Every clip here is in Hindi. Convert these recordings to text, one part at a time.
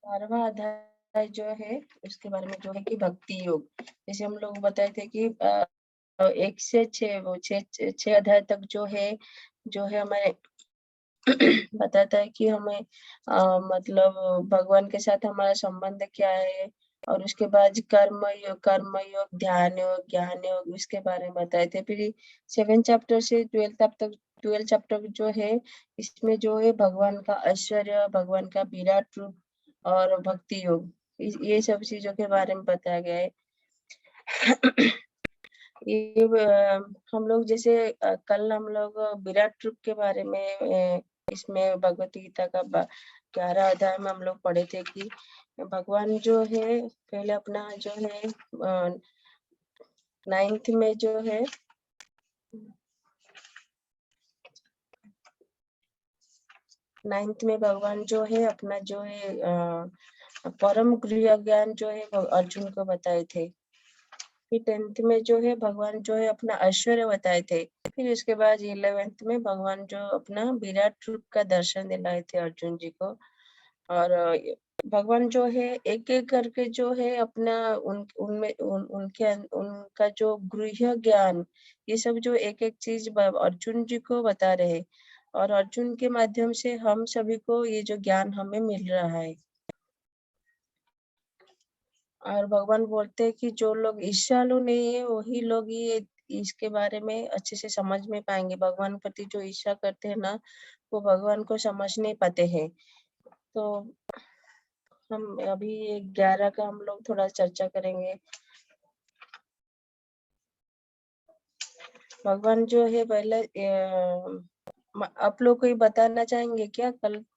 12वां अध्याय जो है उसके बारे में जो है कि भक्ति योग। जैसे हम लोग बताए थे कि 1 से 6 वो 6 अध्याय तक जो है हमें बताता है कि हमें मतलब भगवान के साथ हमारा संबंध क्या है, और उसके बाद कर्म योग, ध्यान योग, ज्ञान योग उसके बारे में बताए थे। फिर 7 चैप्टर से 12 चैप्टर जो है इसमें जो है भगवान का ऐश्वर्य, भगवान का विराट रूप और भक्ति योग ये सब चीज़ों के बारे में बताया गया है। ये हम लोग जैसे कल हम लोग विराट रूप के बारे में इसमें भगवत गीता का 11 अध्याय में हम लोग पढ़े थे कि भगवान जो है पहले अपना जो है 9th में जो है 9th में भगवान जो है अपना जो है परम गृह ज्ञान जो है अर्जुन को बताए थे। फिर 10th में जो है भगवान जो है अपना ऐश्वर्य बताए थे। फिर उसके बाद 11th में भगवान जो अपना विराट रूप का दर्शन दिलाए थे अर्जुन जी को। और भगवान जो है एक-एक करके जो है अपना उनका जो गृह ज्ञान ये सब जो एक-एक चीज अर्जुन जी को बता रहे, और अर्जुन के माध्यम से हम सभी को ये जो ज्ञान हमें मिल रहा है। और भगवान बोलते हैं कि जो लोग ईर्ष्यालु नहीं है वही लोग ये इसके बारे में अच्छे से समझ में पाएंगे। भगवान के प्रति जो ईर्ष्या करते हैं ना वो भगवान को समझ नहीं पाते हैं। तो हम अभी 11 का हम लोग थोड़ा चर्चा करेंगे। भगवान जो है पहले आप लोग कोई बताना चाहेंगे क्या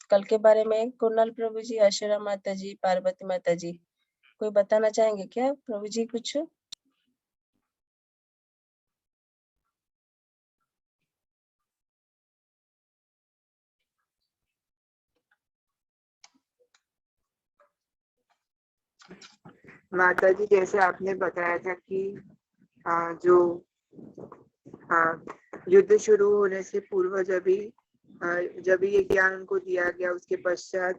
कल के बारे में? कुणाल प्रभु जी, अशोरा माता जी, पार्वती माता जी, कोई बताना चाहेंगे क्या प्रभु जी कुछ? माता जी, जैसे आपने बताया था कि जो युद्ध शुरू होने से पूर्व जब ये ज्ञान उनको दिया गया उसके पश्चात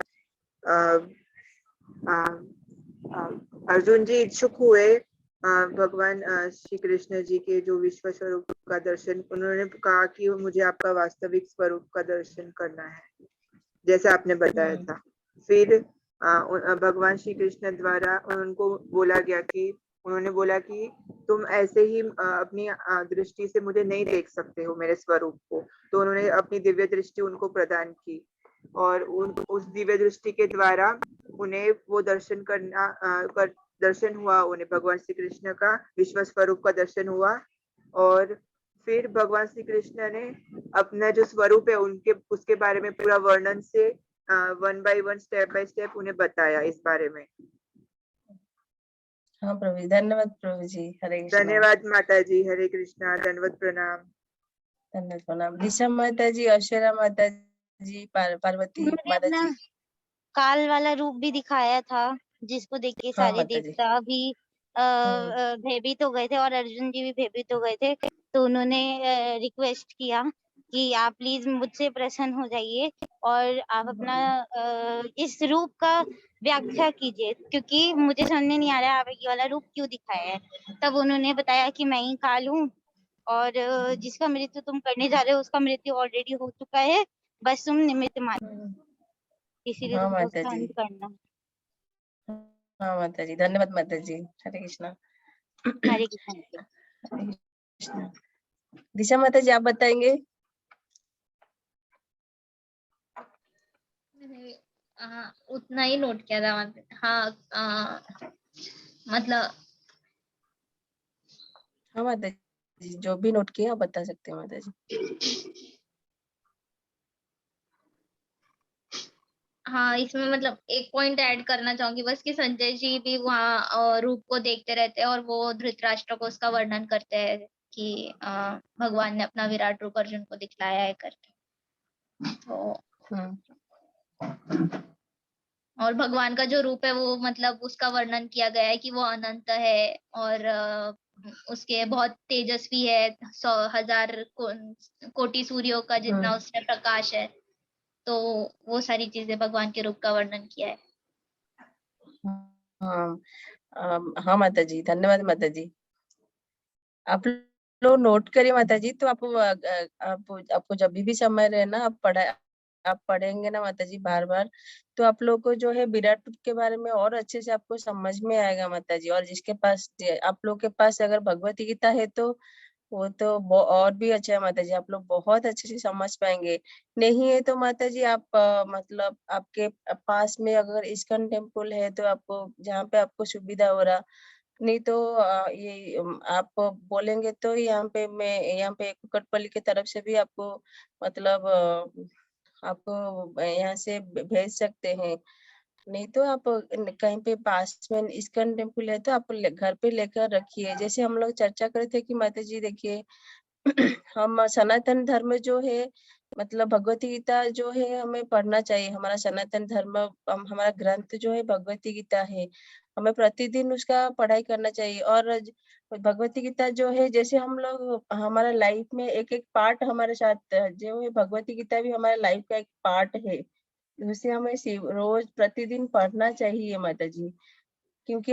अर्जुन जी इच्छुक हुए भगवान श्री कृष्ण जी के जो विश्व स्वरूप का दर्शन। उन्होंने कहा कि मुझे आपका वास्तविक स्वरूप का दर्शन करना है, जैसे आपने बताया था। फिर भगवान श्री कृष्ण द्वारा उनको बोला गया कि उन्होंने बोला कि तुम ऐसे ही अपनी दृष्टि से मुझे नहीं देख सकते हो मेरे स्वरूप को। तो उन्होंने अपनी दिव्य दृष्टि उनको प्रदान की, और उस दिव्य दृष्टि के द्वारा उन्हें वो दर्शन हुआ। उन्हें भगवान श्री कृष्ण का विश्व स्वरूप का दर्शन हुआ, और फिर भगवान श्री कृष्ण ने अपना जो स्वरूप है उसके बारे में पूरा वर्णन से 1 by 1 स्टेप बाय स्टेप उन्हें बताया इस बारे में। हाँ प्रभु, धन्यवाद प्रभु जी। हरे कृष्णा। धन्यवाद माता जी। हरे कृष्णा। दंडवत प्रणाम। धन्यवाद प्रणाम। दिशा माता जी, अशोरा माता जी, पार्वती माता जी। काल वाला रूप भी दिखाया था जिसको देख के सारे देवता भी भयभीत हो गए थे, और अर्जुन जी भी भयभीत हो गए थे। तो उन्होंने रिक्वेस्ट किया कि आप प्लीज मुझसे प्रसन्न हो जाइए और आप अपना इस रूप का व्याख्या कीजिए, क्योंकि मुझे समझ में नहीं आ रहा है आप ये वाला रूप क्यों दिखाया है। तब उन्होंने बताया कि मैं ही काल हूँ, और जिसका मृत्यु तुम करने जा रहे हो उसका मृत्यु ऑलरेडी हो चुका है, बस तुम निमित्त मात्र, इसीलिए तुमको सहन करना। हाँ माता जी, धन्यवाद माता जी। हरे कृष्णा। हरे कृष्णा। दिशा माता जी आप बताएंगे? उतना ही नोट किया था। मतलब हाँ माता जी, जो भी नोट किया आप बता सकते हैं माता जी। हाँ, इसमें मतलब एक पॉइंट ऐड करना चाहूंगी बस कि संजय जी भी वहाँ रूप को देखते रहते हैं और वो धृतराष्ट्र को उसका वर्णन करते हैं कि भगवान ने अपना विराट रूप अर्जुन को दिखलाया है करके। तो और भगवान का जो रूप है वो मतलब उसका वर्णन किया गया है कि वो अनंत है, और उसके बहुत तेजस्वी है, 100,000 कोटि सूर्यों का जितना उसमें प्रकाश है। तो वो सारी चीजें भगवान के रूप का वर्णन किया है। हाँ, हाँ माता जी, धन्यवाद माता जी। आप लोग नोट करिए माता जी, तो आपको जब भी समय रहे ना, आप पढ़ेंगे ना माता जी बार-बार, तो आप लोग को जो है विराट रूप के बारे में और अच्छे से आपको समझ में आएगा माता जी। और जिसके पास आप लोग के पास अगर भगवत गीता है तो वो तो और भी अच्छा है माता जी, आप लोग बहुत अच्छे से समझ पाएँगे। नहीं है तो माता जी आप मतलब आपके पास में अगर इस्कॉन टेम्पल है तो आपको जहाँ पे आपको सुविधा हो रहा, नहीं तो आप बोलेंगे तो यहाँ पे कुकटपल्ली की तरफ से भी आपको मतलब आपको यहाँ से भेज सकते हैं। नहीं तो आप कहीं पे पास में इस्कॉन टेम्पल है तो आप घर पे लेकर रखिए। जैसे हम लोग चर्चा कर रहे थे कि माता जी देखिए हम सनातन धर्म जो है मतलब भगवत गीता जो है हमें पढ़ना चाहिए। हमारा सनातन धर्म हमारा ग्रंथ जो है भगवत गीता है। हमें प्रतिदिन उसका पढ़ाई करना चाहिए और भगवत गीता जो है जैसे हम लोग हमारा लाइफ में एक-एक पार्ट हमारे साथ जो है भगवत गीता भी हमारे लाइफ का एक पार्ट है। उसे हमें रोज प्रतिदिन पढ़ना चाहिए माता जी। क्योंकि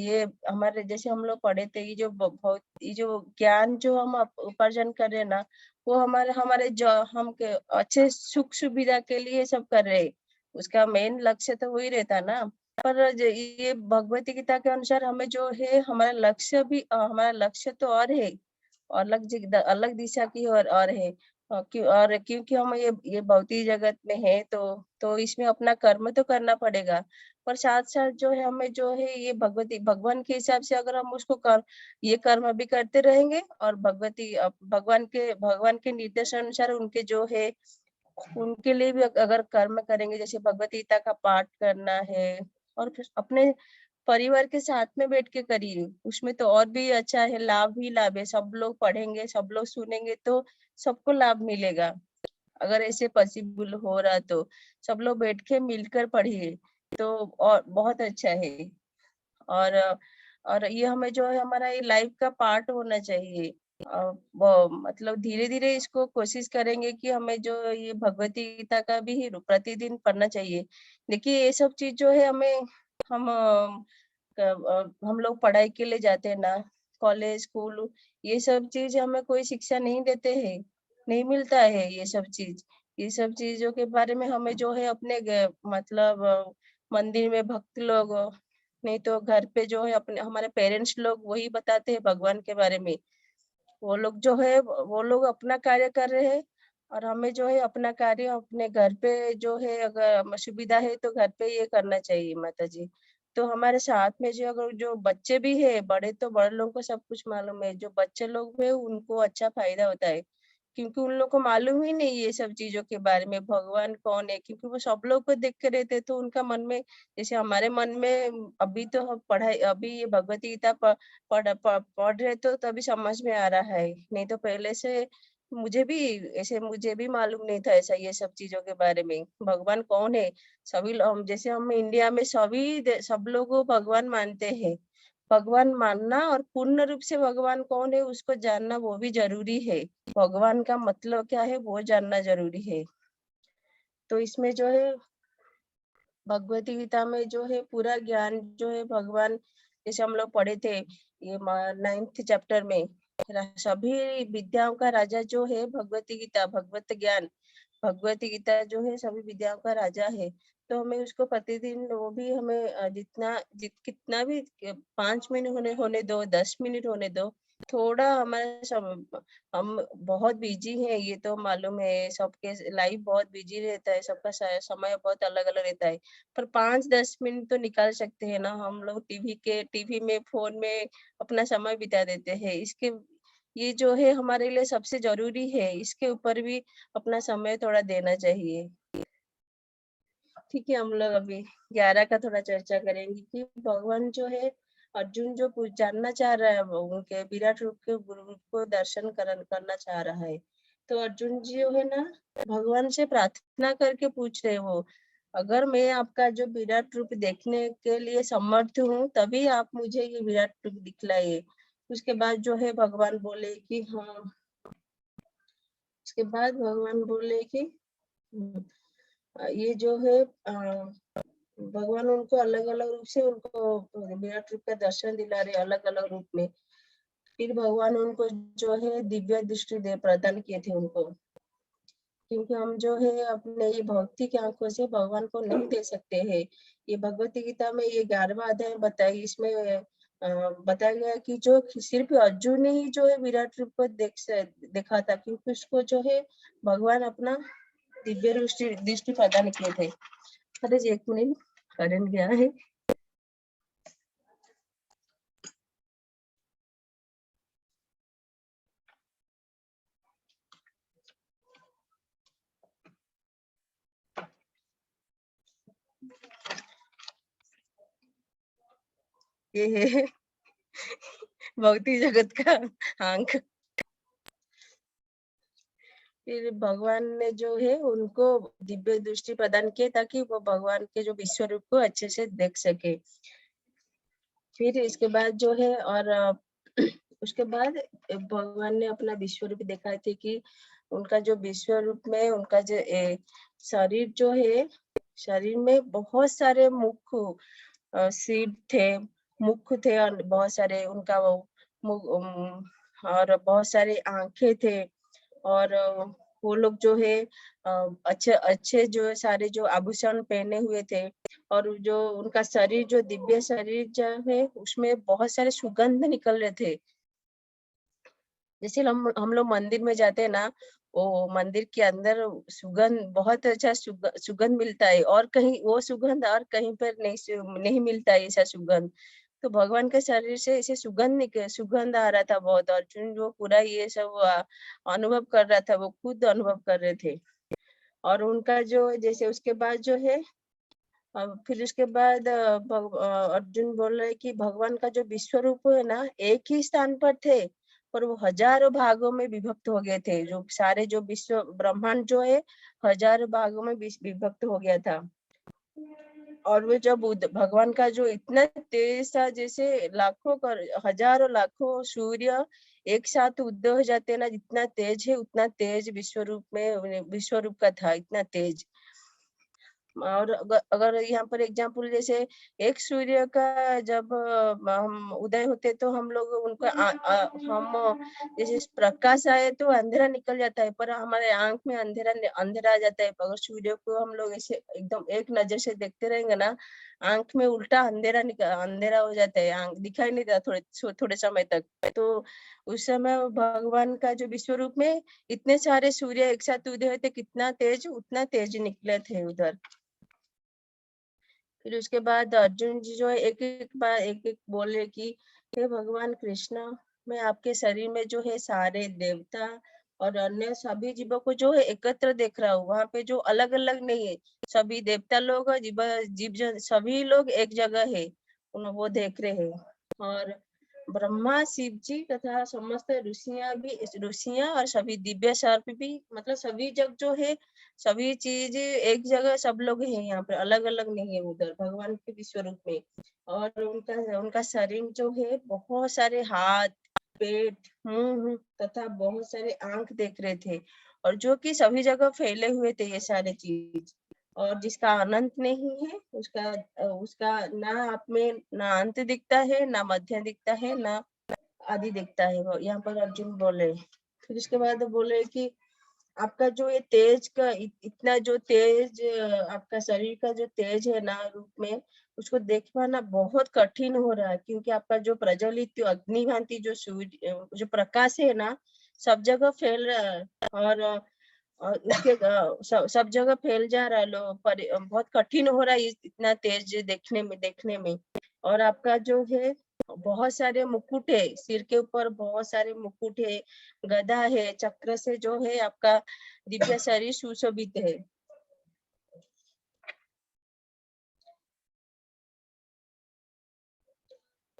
ये हमारे जैसे हम लोग पढ़े थे ये जो ज्ञान जो हम उपार्जन कर रहे हैं ना, वो हमारे हमारे जो हम के अच्छे सुख सुविधा के लिए सब कर रहे हैं। उसका मेन लक्ष्य तो वही रहता ना। पर ये भगवत गीता के अनुसार हमें जो है हमारा लक्ष्य तो और है। अलग दिशा की और है। क्योंकि हम ये भौतिक जगत में है तो इसमें अपना कर्म तो करना पड़ेगा। पर साथ-साथ जो है हमें जो है ये भगवान के हिसाब से अगर हम ये कर्म भी करते रहेंगे और भगवान के निर्देशानुसार उनके जो है उनके लिए भी अगर कर्म करेंगे जैसे भगवत गीता का पाठ करना है और फिर अपने परिवार के साथ में बैठ के करिए, उसमें तो और भी अच्छा है, लाभ ही लाभ है। सब लोग पढ़ेंगे, सब लोग सुनेंगे तो सबको लाभ मिलेगा। अगर ऐसे पॉसिबल हो रहा तो सब लोग बैठ के मिलकर पढ़िए, तो और बहुत अच्छा है। और और ये हमें जो है हमारा ये लाइफ का पार्ट होना चाहिए। वो मतलब धीरे-धीरे इसको कोशिश करेंगे कि हमें जो ये भगवत गीता का भी प्रतिदिन पढ़ना चाहिए। देखिए ये सब चीज़ जो है हम हम लोग पढ़ाई के लिए जाते हैं ना, कॉलेज, स्कूल ये सब चीज़ हमें कोई शिक्षा नहीं देते हैं, नहीं मिलता है ये सब चीज़। ये सब चीज़ों के बारे में हमें जो है अपने मतलब मंदिर में भक्त लोग नहीं तो घर पे जो है अपने हमारे पेरेंट्स लोग वही बताते हैं भगवान के बारे में। वो लोग अपना कार्य कर रहे हैं और हमें जो है अपना कार्य अपने घर पे जो है अगर सुविधा है तो घर पे ये करना चाहिए माता जी। तो हमारे साथ में जो अगर जो बच्चे भी है बड़े तो बड़े लोगों को सब कुछ मालूम है, जो बच्चे लोग हैं उनको अच्छा फ़ायदा होता है। क्योंकि उन लोग को मालूम ही नहीं ये सब चीज़ों के बारे में, भगवान कौन है? क्योंकि वो सब लोग को देख के रहते हैं तो उनका मन में जैसे हमारे मन में अभी ये भगवत गीता पढ़ रहे तो तभी समझ में आ रहा है। नहीं तो पहले से मुझे भी मालूम नहीं था ऐसा ये सब चीज़ों के बारे में। भगवान कौन है? जैसे हम इंडिया में सब लोग भगवान मानते हैं। भगवान मानना और पूर्ण रूप से भगवान कौन है उसको जानना वो भी ज़रूरी है। भगवान का मतलब क्या है वो जानना ज़रूरी है। तो इसमें जो है भगवत गीता में जो है पूरा ज्ञान जो है भगवान जैसे हम लोग पढ़े थे ये 9th चैप्टर में सभी विद्याओं का राजा जो है भगवत गीता जो है सभी विद्याओं का राजा है। तो हमें उसको प्रतिदिन वो भी हमें कितना भी 5 मिनट होने दो, 10 मिनट होने दो, थोड़ा हम बहुत बिजी हैं ये तो मालूम है, सबके लाइफ बहुत बिजी रहता है, सबका समय बहुत अलग-अलग रहता है। पर 5-10 मिनट तो निकाल सकते हैं ना हम लोग टीवी में, फ़ोन में अपना समय बिता देते हैं। ये जो है हमारे लिए सबसे ज़रूरी है, इसके ऊपर भी अपना समय थोड़ा देना चाहिए। ठीक है, हम लोग अभी 11 का थोड़ा चर्चा करेंगे कि भगवान जो है अर्जुन जो कुछ जानना चाह रहा है वो उनके विराट रूप के रूप को करना चाह रहा है। तो अर्जुन जी जो है ना भगवान से प्रार्थना करके पूछ रहे वो, अगर मैं आपका जो विराट रूप देखने के लिए समर्थ हूँ, तभी आप मुझे ये विराट रूप दिखलाइए। उसके बाद जो है भगवान बोले कि हाँ उसके बाद भगवान बोले कि ये जो है भगवान उनको अलग अलग रूप से उनको विराट रूप का दर्शन दिला रहे अलग अलग रूप में। फिर भगवान उनको जो है दिव्य दृष्टि दे प्रदान किए थे उनको, क्योंकि हम जो है अपने ये भक्ति की आंखों से भगवान को नहीं दे सकते हैं। ये भगवत गीता में ये 11वां अध्याय बताई, इसमें बताया गया कि जो सिर्फ अर्जुन ने ही जो है विराट रूप को देखा था, क्योंकि उसको जो है भगवान अपना दिव्य दृष्टि प्रदान किए थे। अरे जी 1 मिनट, करंट गया है। ये है भौतिक जगत का आंख। फिर भगवान ने जो है उनको दिव्य दृष्टि प्रदान किए ताकि वो भगवान के जो विश्व रूप को अच्छे से देख सके। फिर इसके बाद जो है और उसके बाद भगवान ने अपना विश्व रूप दिखाए थे कि उनका जो विश्व रूप में उनका जो शरीर जो है, शरीर में बहुत सारे मुख सिर थे, मुख थे और बहुत सारे उनका और बहुत सारे आंखें थे और वो लोग जो है अच्छे अच्छे जो सारे जो आभूषण पहने हुए थे और जो उनका शरीर जो दिव्य शरीर जो है उसमें बहुत सारे सुगंध निकल रहे थे। जैसे हम लोग मंदिर में जाते हैं ना, वो मंदिर के अंदर सुगंध बहुत अच्छा सुगंध मिलता है और कहीं वो सुगंध और कहीं पर नहीं मिलता है ऐसा सुगंध। तो भगवान के शरीर से ऐसे सुगंध आ रहा था बहुत, अर्जुन जो पूरा ये सब अनुभव कर रहा था, वो खुद अनुभव कर रहे थे। और उनका जो जैसे उसके बाद जो है फिर उसके बाद अर्जुन बोल रहे कि भगवान का जो विश्व रूप है ना एक ही स्थान पर थे, पर वो हजारों भागों में विभक्त हो गए थे। जो सारे जो विश्व ब्रह्मांड जो है हजारों भागों में विभक्त हो गया था। और वो जब भगवान का जो इतना तेज था, जैसे लाखों हजारों लाखों सूर्य एक साथ उदय हो जाते ना, जितना तेज है उतना तेज विश्व रूप का था, इतना तेज। और अगर यहाँ पर एग्जाम्पल जैसे एक सूर्य का जब हम उदय होते तो हम लोग उनका हम जैसे प्रकाश आए तो अंधेरा निकल जाता है, पर हमारे आंख में अंधेरा आ जाता है। अगर सूर्य को हम लोग ऐसे एकदम एक नजर से देखते रहेंगे ना, आंख में उल्टा अंधेरा हो जाता है, आंख दिखाई नहीं देता थोड़े समय तक। तो उस समय भगवान का जो विश्व रूप में इतने सारे सूर्य एक साथ उदय होते, कितना तेज उतना तेज निकले थे उधर। फिर उसके बाद अर्जुन जी जो है एक एक बोले कि हे भगवान कृष्ण, मैं आपके शरीर में जो है सारे देवता और अन्य सभी जीवों को जो है एकत्र देख रहा हूँ। वहां पे जो अलग अलग नहीं है, सभी देवता लोग और जीव सभी लोग एक जगह है, वो देख रहे हैं। और ब्रह्मा शिव जी तथा समस्त ऋषियां और सभी दिव्य सर्प भी, मतलब सभी जग जो है सभी चीज एक जगह सब लोग हैं यहाँ पर, अलग अलग नहीं है उधर भगवान के विश्व रूप में। और उनका शरीर जो है बहुत सारे हाथ, पेट, मुंह तथा बहुत सारे आंख देख रहे थे, और जो कि सभी जगह फैले हुए थे ये सारे चीज। और जिसका अनंत नहीं है, उसका ना आप में ना अंत दिखता है, ना मध्य दिखता है, ना आदि दिखता है, यहाँ पर अर्जुन बोले। फिर उसके बाद बोले कि आपका जो ये तेज का इतना जो तेज आपका शरीर का जो तेज है ना रूप में, उसको देख पाना बहुत कठिन हो रहा है, क्योंकि आपका जो प्रज्वलित अग्निभांति जो सूर्य जो प्रकाश है ना सब जगह फैल रहा है, और उसके सब जगह फैल जा रहा है, बहुत कठिन हो रहा है इतना तेज देखने में। और आपका जो है बहुत सारे मुकुट है, सिर के ऊपर बहुत सारे मुकुट है, गदा है, चक्र से जो है आपका दिव्य शरीर सुशोभित है।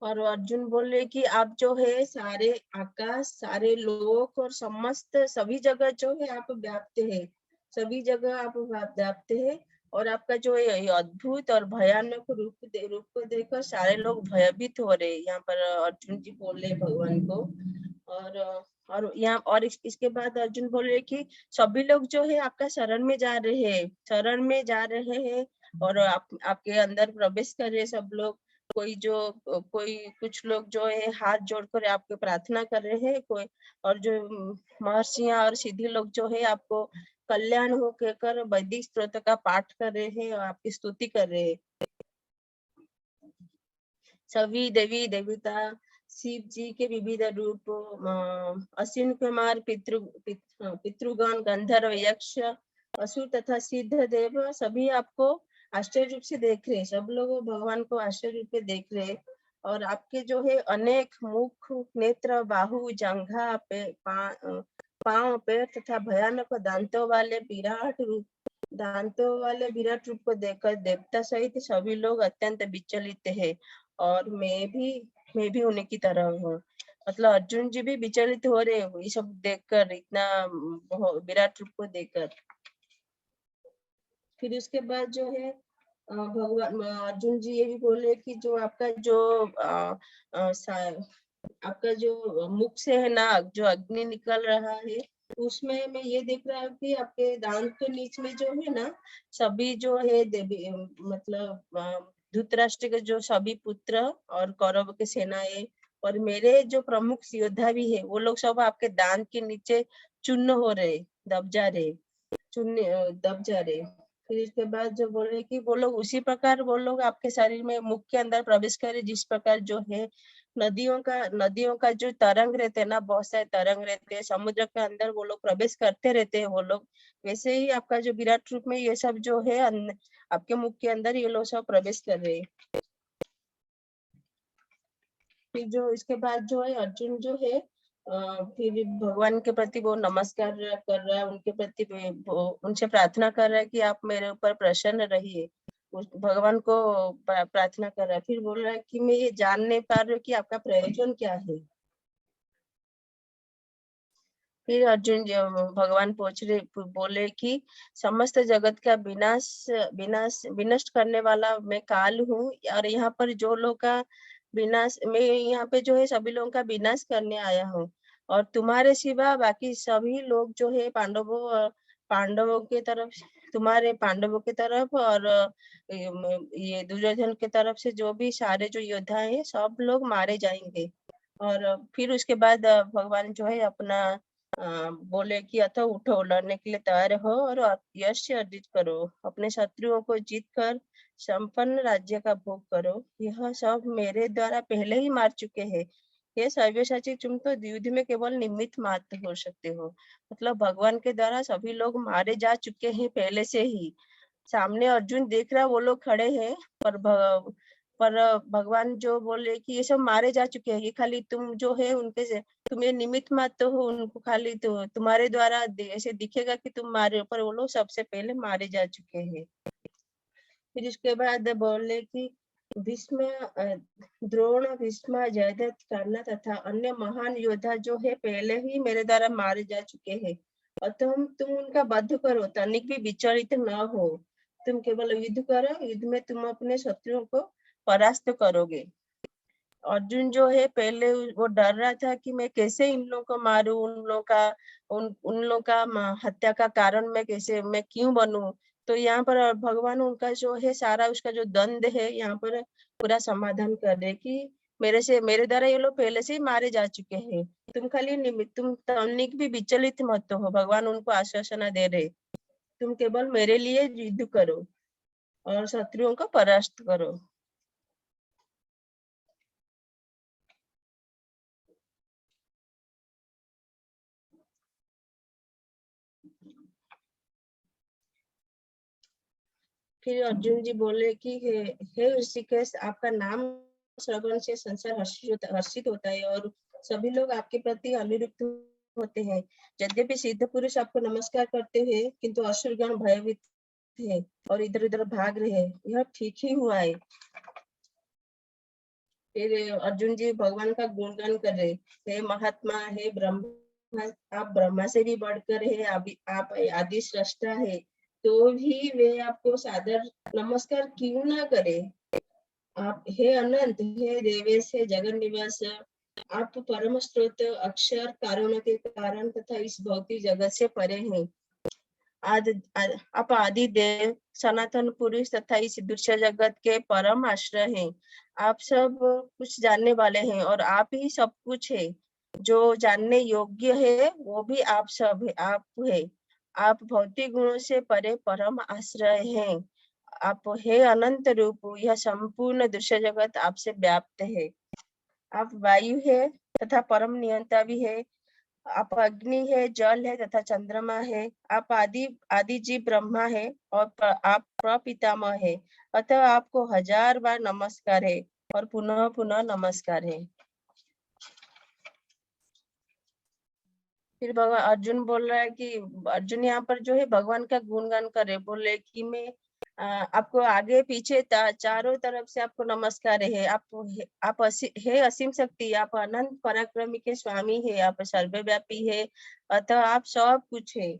और अर्जुन बोले कि आप जो है सारे आकाश, सारे लोक और समस्त सभी जगह जो है आप व्याप्त है, सभी जगह आप व्याप्त है। और आपका जो है अद्भुत और भयानक रूप को देखकर सारे लोग भयभीत हो रहे। यहाँ पर अर्जुन जी बोल रहे भगवान को। और यहाँ और इसके बाद अर्जुन बोल रहे कि सभी लोग जो है आपका शरण में जा रहे हैं और आपके अंदर प्रवेश कर रहे सब लोग। कोई कुछ लोग जो है हाथ जोड़कर आपके प्रार्थना कर रहे हैं, कोई और जो महर्षियां और सिद्धि लोग जो है आपको कल्याण हो कहकर वैदिक स्तोत्र का पाठ कर रहे हैं और आपकी स्तुति कर रहे हैं। सभी देवी देवता शिव जी के विविध रूप, अश्विन कुमार, पितृगण, गंधर्व, यक्ष, असुर तथा सिद्ध देव सभी आपको आश्चर्य रूप से देख रहे हैं। सब लोग भगवान को आश्चर्य रूप में देख रहे हैं और आपके जो है अनेक मुख, नेत्र, बाहु, जंघा, पांव, पैर तथा भयानक दांतों वाले विराट रूप को देखकर देवता सहित सभी लोग अत्यंत विचलित है और मैं भी उन्हीं की तरह हूँ। मतलब अर्जुन जी भी विचलित हो रहे हैं ये सब देखकर, इतना विराट रूप को देखकर। फिर उसके बाद जो है भगवान अर्जुन जी ये भी बोले कि जो आपका जो मुख से है नाग, जो अग्नि निकल रहा है, उसमें मैं ये देख रहा हूँ कि आपके दांत के नीच में जो है ना, सभी जो है देवी मतलब धृतराष्ट्र के जो सभी पुत्र और कौरव के सेनाएं और मेरे जो प्रमुख योद्धा भी है, वो लोग सब आपके दांत के नीचे चूर्ण हो रहे, दब जा रहे। फिर इसके बाद जो बोल रहे कि वो लोग उसी प्रकार वो लोग आपके शरीर में मुख के अंदर प्रवेश करे, जिस प्रकार जो है नदियों का जो तरंग रहते हैं ना, बहुत सारे तरंग रहते हैं समुद्र के अंदर, वो लोग प्रवेश करते रहते हैं वो लोग, वैसे ही आपका जो विराट रूप में ये सब जो है आपके मुख के अंदर ये लोग सब प्रवेश कर रहे हैं। फिर जो इसके बाद जो है अर्जुन जो है फिर भगवान के प्रति वो नमस्कार कर रहा है, उनके प्रति उनसे प्रार्थना कर रहा है कि आप मेरे ऊपर प्रसन्न रहिए, भगवान को प्रार्थना कर रहा है। फिर बोल रहा है कि मैं ये जान नहीं पा रही हूँ कि आपका प्रयोजन क्या है। फिर अर्जुन भगवान बोले कि समस्त जगत का विनष्ट करने वाला मैं काल हूँ और यहाँ पर जो लोग का विनाश, मैं यहाँ पे जो है सभी लोगों का विनाश करने आया हूँ और तुम्हारे सिवा बाकी सभी लोग जो है पांडवों के तरफ, तुम्हारे पांडवों के तरफ और ये दुर्योधन के तरफ से जो भी सारे जो योद्धा है सब लोग मारे जाएंगे। और फिर उसके बाद भगवान जो है अपना बोले कि अतः उठो, लड़ने के लिए तैयार हो और यश अर्जित करो, अपने शत्रुओं को जीत कर संपन्न राज्य का भोग करो, यह सब मेरे द्वारा पहले ही मार चुके हैं। ये सव्यसाची, तुम तो युद्ध में केवल निमित्त मात्र हो सकते हो। मतलब भगवान के द्वारा सभी लोग मारे जा चुके हैं पहले से ही। सामने अर्जुन देख रहा वो लोग खड़े हैं पर भगवान जो बोले कि ये सब मारे जा चुके हैं, ये खाली तुम जो है उनके से तुम्हें निमित्त मात्र हो, उनको खाली तो तुम्हारे द्वारा ऐसे दिखेगा कि तुम मारे, पर वो लोग सबसे पहले मारे जा चुके हैं। फिर इसके बाद बोले कि भीष्म, द्रोण, भीष्म, जयद्रथ, कर्ण तथा अन्य महान योद्धा जो है पहले ही मेरे द्वारा मारे जा चुके हैं और तुम उनका वध करो, तनिक भी विचलित न हो, तुम केवल युद्ध करो, युद्ध में तुम अपने शत्रुओं को परास्त करोगे। अर्जुन जो है पहले वो डर रहा था कि मैं कैसे इन लोगों को मारूं, उन लोग का हत्या का कारण मैं क्यों बनूं। तो यहाँ पर भगवान उनका जो है सारा उसका जो द्वंद है यहाँ पर पूरा समाधान कर रहे कि मेरे द्वारा ये लोग पहले से ही मारे जा चुके हैं, तुम खाली तुम तनिक भी विचलित मत हो, भगवान उनको आश्वासन दे रहे, तुम केवल मेरे लिए युद्ध करो और शत्रुओं को परास्त करो। फिर अर्जुन जी बोले कि हे ऋषिकेश, आपका नाम श्रवण से संसार हर्षित होता है और सभी लोग आपके प्रति अनुरक्त होते हैं। यद्यपि सिद्ध पुरुष आपको नमस्कार करते हैं, किंतु असुरगण भयभीत है और इधर उधर भाग रहे हैं, यह ठीक ही हुआ है। फिर अर्जुन जी भगवान का गुणगान कर रहे, हे महात्मा, हे ब्रह्मा, आप ब्रह्मा से भी बढ़कर है, आप आदि सृष्टा है, तो भी वे आपको सादर नमस्कार क्यों ना करे। आप हे अनंत, हे देवेश, हे जगन निवास, आप परम स्रोत अक्षर कारणों के कारण तथा इस भौतिक जगत से परे हैं। आप आदि देव सनातन पुरुष तथा इस दृश्य जगत के परम आश्रय हैं। आप सब कुछ जानने वाले हैं और आप ही सब कुछ है। जो जानने योग्य है वो भी आप सब है, आप है। आप भौतिक गुणों से परे परम आश्रय हैं। आप है अनंत रूप, यह संपूर्ण दृश्य जगत आपसे व्याप्त है। आप वायु है तथा परम नियंता भी है। आप अग्नि है, जल है तथा चंद्रमा है। आप आदि जीव ब्रह्मा है और आप प्रपितामह है। अतः आपको 1000 बार नमस्कार है और पुनः पुनः नमस्कार है। फिर भगवान अर्जुन बोल रहा है कि अर्जुन यहाँ पर जो है भगवान का गुणगान कर रहे, बोल रहे कि मैं आपको आगे पीछे चारों तरफ से आपको नमस्कार है। आप है असीम शक्ति, आप अनंत पराक्रमी के स्वामी है, आप सर्वव्यापी है, अतः आप सब कुछ है।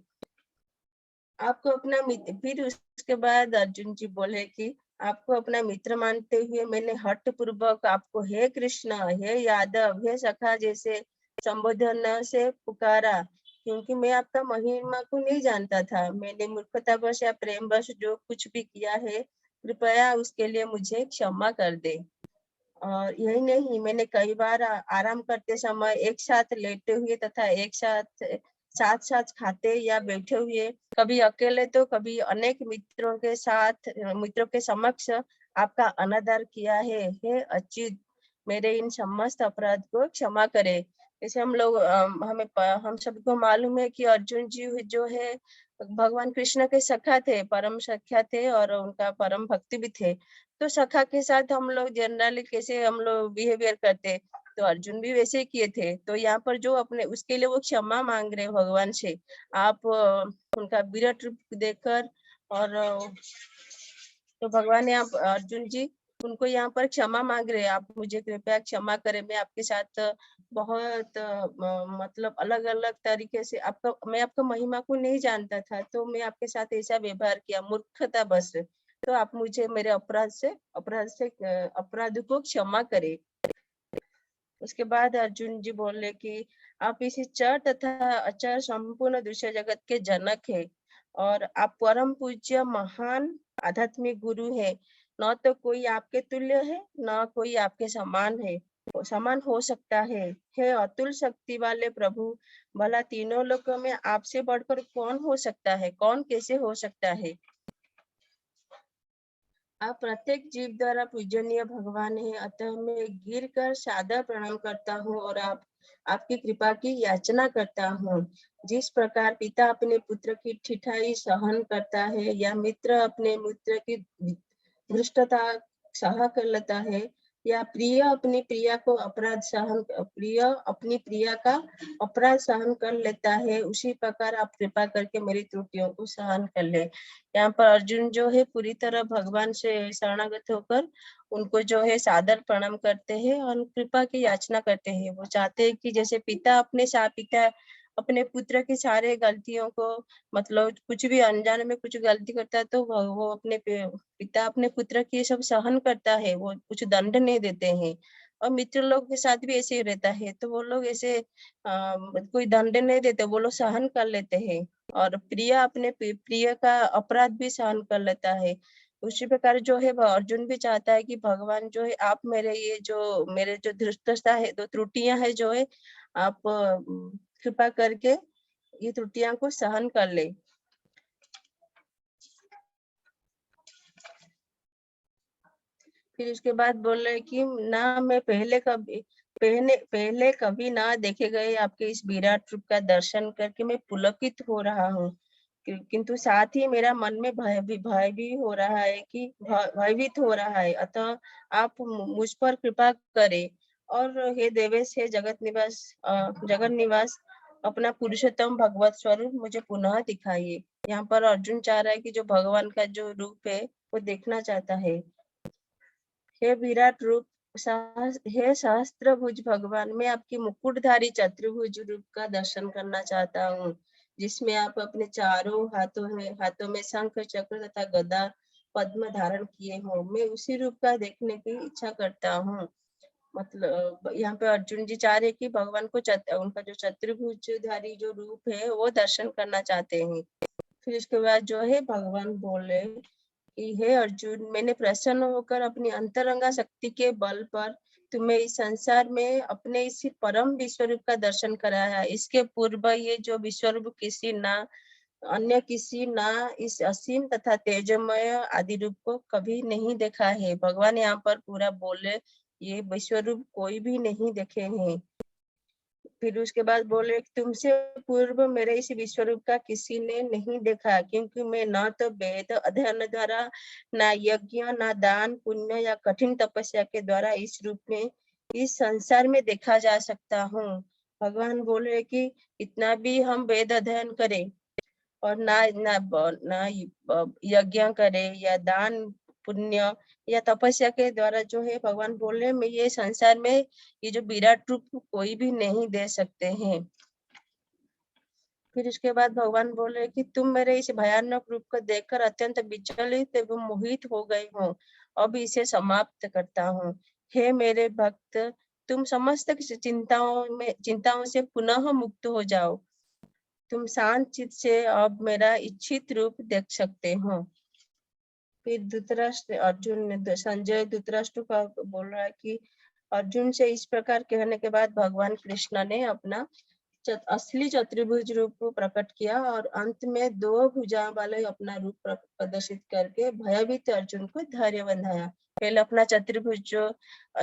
आपको अपना मित्र, फिर उसके बाद अर्जुन जी बोले कि आपको अपना मित्र मानते हुए मैंने हठ पूर्वक आपको हे कृष्ण, हे यादव, हे सखा जैसे संबोधन से पुकारा, क्योंकि मैं आपका महिमा को नहीं जानता था। मैंने मूर्खतावश या प्रेमवश जो कुछ भी किया है, कृपया उसके लिए मुझे क्षमा कर दे। और यही नहीं, मैंने कई बार आराम करते समय एक साथ लेटे हुए तथा एक साथ साथ खाते या बैठे हुए, कभी अकेले तो कभी अनेक मित्रों के साथ, मित्रों के समक्ष आपका अनादर किया है। हे अच्युत, मेरे इन समस्त अपराध को क्षमा करे। जैसे हम सबको मालूम है कि अर्जुन जी जो है भगवान कृष्ण के सखा थे, परम सखा थे और उनका परम भक्ति भी थे। तो सखा के साथ हम लोग जनरली कैसे हम लोग बिहेवियर करते, तो अर्जुन भी वैसे ही किए थे। तो यहाँ पर जो अपने उसके लिए वो क्षमा मांग रहे भगवान से। आप उनका विराट रूप देखकर और तो भगवान यहाँ अर्जुन जी उनको यहाँ पर क्षमा मांग रहे हैं, आप मुझे कृपया क्षमा करें, मैं आपके साथ बहुत मतलब अलग अलग तरीके से मैं आपका महिमा को नहीं जानता था, तो मैं आपके साथ ऐसा व्यवहार किया, मूर्खता बस। तो आप मुझे मेरे अपराध को क्षमा करें। उसके बाद अर्जुन जी बोले कि आप इसी चर तथा अचर संपूर्ण दृश्य जगत के जनक है और आप परम पूज्य महान आध्यात्मिक गुरु है। न तो कोई आपके तुल्य है, न कोई आपके समान हो सकता है। हे अतुल शक्ति वाले प्रभु, भला तीनों लोकों में आपसे बढ़कर कौन हो सकता है, कौन कैसे हो सकता है। आप प्रत्येक जीव द्वारा पूजनीय भगवान है, अतः मैं गिर कर सादर प्रणाम करता हूँ और आपकी कृपा की याचना करता हूँ। जिस प्रकार पिता अपने पुत्र की ठिठाई सहन करता है या मित्र अपने मित्र की धृष्टता सह कर लेता है, या प्रिय अपनी प्रिया का अपराध सहन कर लेता है, उसी प्रकार आप कृपा करके मेरी त्रुटियों को सहन कर ले। यहाँ पर अर्जुन जो है पूरी तरह भगवान से शरणागत होकर उनको जो है सादर प्रणाम करते हैं और कृपा की याचना करते हैं। वो चाहते हैं कि जैसे पिता अपने पुत्र की सारे गलतियों को, मतलब कुछ भी अनजाने में कुछ गलती करता है तो वो अपने पिता अपने पुत्र की सब सहन करता है, वो कुछ दंड नहीं देते हैं। और मित्र लोग के साथ भी ऐसे ही रहता है, तो वो लोग ऐसे कोई दंड नहीं देते, वो लोग सहन कर लेते हैं और प्रिय अपने प्रिय का अपराध भी सहन कर लेता है। उसी प्रकार जो है अर्जुन भी चाहता है कि भगवान जो है आप मेरे जो धृष्टता है, दो त्रुटियां है जो है, आप कृपा करके ये त्रुटियां को सहन कर ले। फिर उसके बाद बोल रहे कि ना मैं पहले कभी ना देखे गए आपके इस विराट रूप का दर्शन करके मैं पुलकित हो रहा हूँ, किंतु साथ ही मेरा मन में भय भी हो रहा है कि भयभीत हो रहा है। अतः आप मुझ पर कृपा करें और हे देवेश, हे जगत निवास अपना पुरुषोत्तम भगवत स्वरूप मुझे पुनः दिखाइए। यहाँ पर अर्जुन चाह रहा है कि जो भगवान का जो रूप है वो देखना चाहता है। हे विराट रूप, हे सहस्त्रभुज भगवान, मैं आपकी मुकुटधारी चतुर्भुज रूप का दर्शन करना चाहता हूँ, जिसमें आप अपने चारों हाथों में शंख चक्र तथा गदा पद्म धारण किए हो। मैं उसी रूप का देखने की इच्छा करता हूँ। मतलब यहाँ पे अर्जुन जी चाह रहे कि भगवान को उनका जो चतुर्भुजधारी जो रूप है वो दर्शन करना चाहते हैं। फिर उसके बाद जो है भगवान बोले कि हे अर्जुन, मैंने प्रसन्न होकर अपनी अंतरंगा शक्ति के बल पर तुम्हें इस संसार में अपने इसी परम विश्वरूप का दर्शन कराया है। इसके पूर्व ये जो विश्वरूप अन्य किसी ना इस असीम तथा तेजमय आदि रूप को कभी नहीं देखा है। भगवान यहाँ पर पूरा बोले ये विश्वरूप कोई भी नहीं देखे हैं। फिर उसके बाद बोले तुमसे पूर्व मेरे इस विश्वरूप का किसी ने नहीं देखा, क्योंकि मैं न तो वेद अध्ययन द्वारा, ना यज्ञ, ना दान पुण्य या कठिन तपस्या के द्वारा इस रूप में इस संसार में देखा जा सकता हूँ। भगवान बोले कि इतना भी हम वेद अध्ययन करें और ना यज्ञ करे या दान पुण्य या तपस्या के द्वारा जो है भगवान बोल रहे मैं ये संसार में ये जो विराट रूप कोई भी नहीं दे सकते हैं। फिर उसके बाद भगवान बोले कि तुम मेरे इस भयानक रूप को देखकर अत्यंत विचलित एवं मोहित हो गए हो, अब इसे समाप्त करता हूँ। हे मेरे भक्त, तुम समस्त चिंताओं से पुनः मुक्त हो जाओ। तुम शांत चित्त से अब मेरा इच्छित रूप देख सकते हो। फिर धृतराष्ट्र संजय धृतराष्ट्र का बोल रहा है कि अर्जुन से इस प्रकार कहने के बाद भगवान कृष्ण ने अपना असली चतुर्भुज रूप प्रकट किया और अंत में 2 भुजा वाले अपना रूप प्रदर्शित करके भयभीत अर्जुन को धैर्य बंधाया। पहले अपना चतुर्भुज जो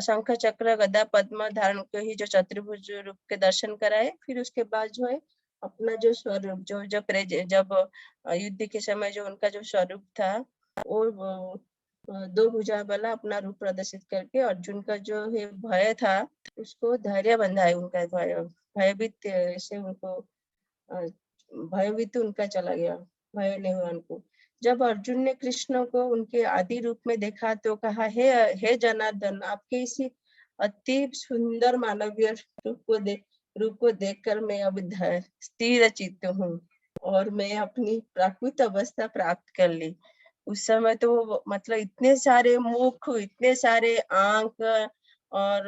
शंख चक्र गदा पद्म धारण के ही जो चतुर्भुज रूप के दर्शन कराए, फिर उसके बाद जो है अपना जो स्वरूप जब युद्ध के समय जो उनका जो स्वरूप था वो 2 भुजा वाला अपना रूप प्रदर्शित करके अर्जुन का जो है भय था उसको धैर्य बंधाए। उनका भयभीत से उनको भयभीत उनका चला गया, भय नहीं हुआ उनको। जब अर्जुन ने कृष्ण को उनके आदि रूप में देखा तो कहा हे जनार्दन, आपके इसी अति सुंदर मानवीय रूप को देखकर मैं अब स्थिर चित्त हूँ और मैं अपनी प्राकृत अवस्था प्राप्त कर ली। उस समय तो मतलब इतने सारे मुख, इतने सारे आंख और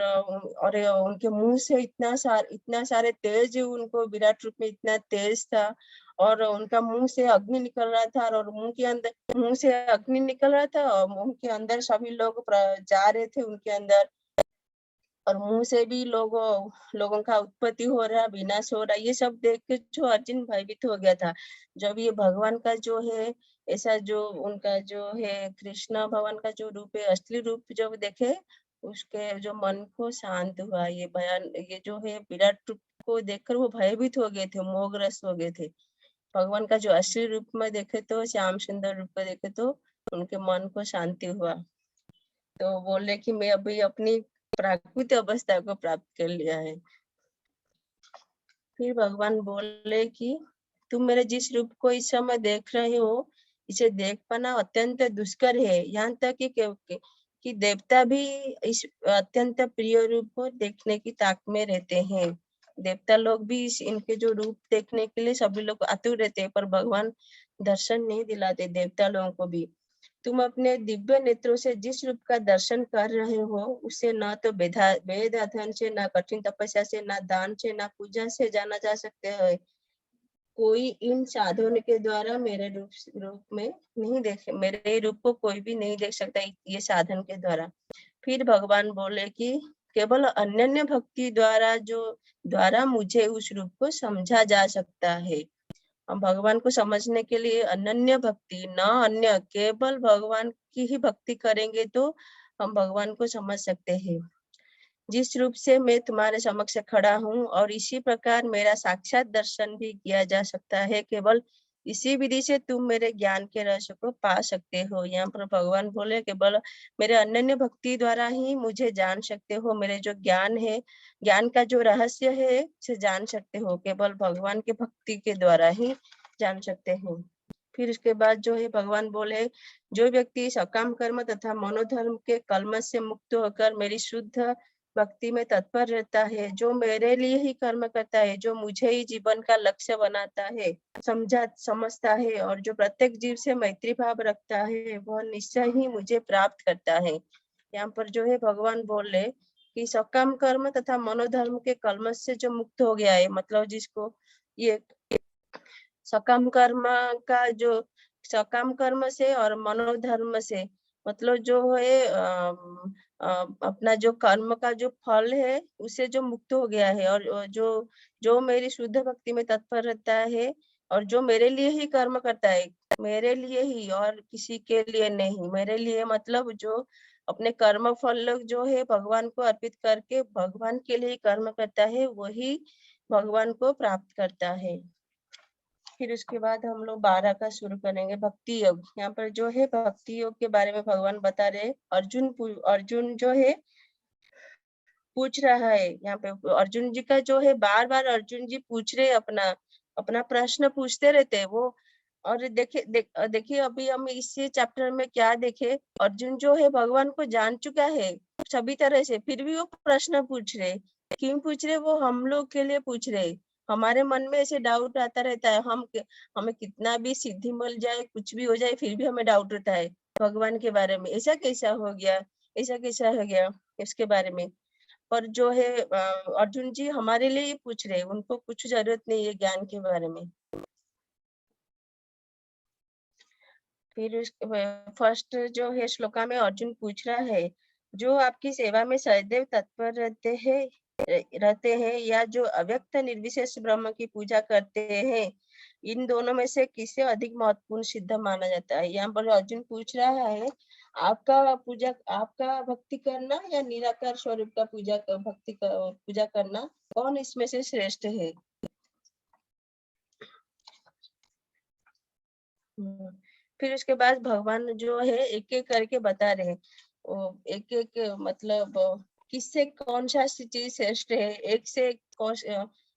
उनके मुंह से इतना सारे तेज, उनको विराट रूप में इतना तेज था और उनका मुंह से अग्नि निकल रहा था और मुंह से अग्नि निकल रहा था और मुंह के अंदर सभी लोग जा रहे थे उनके अंदर और मुंह से भी लोगों का उत्पत्ति हो रहा, विनाश हो रहा। ये सब देख के जो अर्जुन भयभीत हो गया था। जब ये भगवान का जो है ऐसा जो उनका जो है कृष्ण भगवान का जो रूप है असली रूप जब देखे उसके जो मन को शांत हुआ। ये जो है विराट रूप को देखकर वो भयभीत हो गए थे, मोहग्रस्त हो गए थे। भगवान का जो असली रूप में देखे तो श्याम सुंदर रूप में देखे तो उनके मन को शांति हुआ। तो बोले कि मैं अभी अपनी प्राकृतिक अवस्था को प्राप्त कर लिया है। फिर भगवान बोले कि तुम मेरे जिस रूप को इस समय देख रहे हो इसे देख पाना अत्यंत दुष्कर है। यहाँ तक कि देवता भी इस अत्यंत प्रिय रूप को देखने की ताक में रहते हैं। देवता लोग भी इनके जो रूप देखने के लिए सभी लोग आतुर रहते हैं, पर भगवान दर्शन नहीं दिलाते देवता लोगों को भी। तुम अपने दिव्य नेत्रों से जिस रूप का दर्शन कर रहे हो उसे न तो वेद अध्ययन से, न कठिन तपस्या से, न दान से, न पूजा से जाना जा सकते है। कोई इन साधनों के द्वारा मेरे रूप में नहीं देखे, मेरे रूप को कोई भी नहीं देख सकता ये साधन के द्वारा। फिर भगवान बोले कि केवल अनन्य भक्ति द्वारा मुझे उस रूप को समझा जा सकता है। हम भगवान को समझने के लिए अनन्य भक्ति, न अन्य, केवल भगवान की ही भक्ति करेंगे तो हम भगवान को समझ सकते हैं। जिस रूप से मैं तुम्हारे समक्ष खड़ा हूँ और इसी प्रकार मेरा साक्षात दर्शन भी किया जा सकता है, केवल इसी विधि से तुम मेरे ज्ञान के रहस्य को पा सकते हो। यहाँ पर भगवान बोले केवल मेरे अनन्य भक्ति द्वारा ही मुझे जान सकते हो। मेरे जो ज्ञान है, ज्ञान का जो रहस्य है उसे जान सकते हो, केवल भगवान के भक्ति के द्वारा ही जान सकते हो। फिर उसके बाद जो है भगवान बोले जो व्यक्ति सकाम कर्म तथा मनोधर्म के कलमश से मुक्त होकर मेरी शुद्ध भक्ति में तत्पर रहता है, जो मेरे लिए ही कर्म करता है, जो मुझे ही जीवन का लक्ष्य बनाता है, समझता है और जो प्रत्येक जीव से मैत्री भाव रखता है, वह निश्चय ही मुझे प्राप्त करता है। यहाँ पर जो है भगवान बोले कि सकाम कर्म तथा मनोधर्म के कलमश से जो मुक्त हो गया है, मतलब जिसको ये सकाम कर्म का जो सकाम कर्म से और मनोधर्म से, मतलब जो है अपना जो कर्म का जो फल है उससे जो मुक्त हो गया है, और जो जो मेरी शुद्ध भक्ति में तत्पर रहता है और जो मेरे लिए ही कर्म करता है, मेरे लिए ही और किसी के लिए नहीं, मेरे लिए मतलब जो अपने कर्म फल जो है भगवान को अर्पित करके भगवान के लिए कर्म करता है, वही भगवान को प्राप्त करता है। फिर उसके बाद हम लोग 12 का शुरू करेंगे, भक्ति योग। यहाँ पर जो है भक्ति योग के बारे में भगवान बता रहे। अर्जुन जो है पूछ रहा है, यहाँ पे अर्जुन जी का जो है बार बार अर्जुन जी पूछ रहे, अपना प्रश्न पूछते रहते हैं वो। और देखिए अभी हम इसी चैप्टर में क्या देखे, अर्जुन जो है भगवान को जान चुका है सभी तरह से, फिर भी वो प्रश्न पूछ रहे। क्यों पूछ रहे? वो हम लोग के लिए पूछ रहे। हमारे मन में ऐसे डाउट आता रहता है, हमें कितना भी सिद्धि मिल जाए, कुछ भी हो जाए, फिर भी हमें डाउट रहता है भगवान के बारे में, ऐसा कैसा हो गया, ऐसा कैसा हो गया, इसके बारे में। पर जो है अर्जुन जी हमारे लिए ही पूछ रहे, उनको कुछ जरूरत नहीं है ज्ञान के बारे में। फिर फर्स्ट जो है श्लोका में अर्जुन पूछ रहा है, जो आपकी सेवा में सदैव तत्पर रहते हैं या जो अव्यक्त निर्विशेष ब्रह्म की पूजा करते हैं, इन दोनों में से किसे अधिक महत्वपूर्ण सिद्ध माना जाता है? यहाँ पर अर्जुन पूछ रहा है, आपका भक्ति करना या निराकार स्वरूप का पूजा करना, कौन इसमें से श्रेष्ठ है? फिर उसके बाद भगवान जो है एक एक करके बता रहे, एक एक मतलब किससे कौन सा चीज श्रेष्ठ है, एक से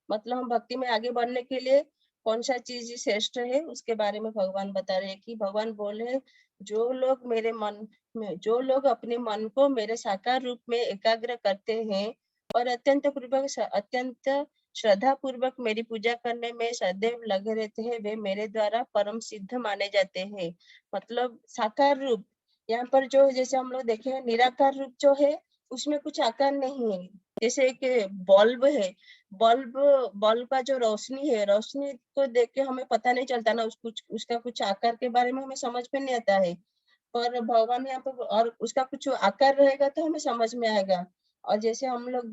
मतलब हम भक्ति में आगे बढ़ने के लिए कौन सा चीज श्रेष्ठ है उसके बारे में भगवान बता रहे हैं। कि भगवान बोले, जो लोग अपने मन को मेरे साकार रूप में एकाग्र करते हैं और अत्यंत श्रद्धा पूर्वक मेरी पूजा करने में सदैव लगे रहते हैं, वे मेरे द्वारा परम सिद्ध माने जाते हैं। मतलब साकार रूप, यहाँ पर जो जैसे हम लोग देखे निराकार रूप जो है उसमें कुछ आकार नहीं है। जैसे एक बल्ब है, बल्ब का जो रोशनी है, रोशनी को देख के हमें पता नहीं चलता ना, उसका कुछ आकार के बारे में हमें समझ में नहीं आता है। पर भगवान यहाँ पर और उसका कुछ आकार रहेगा तो हमें समझ में आएगा। और जैसे हम लोग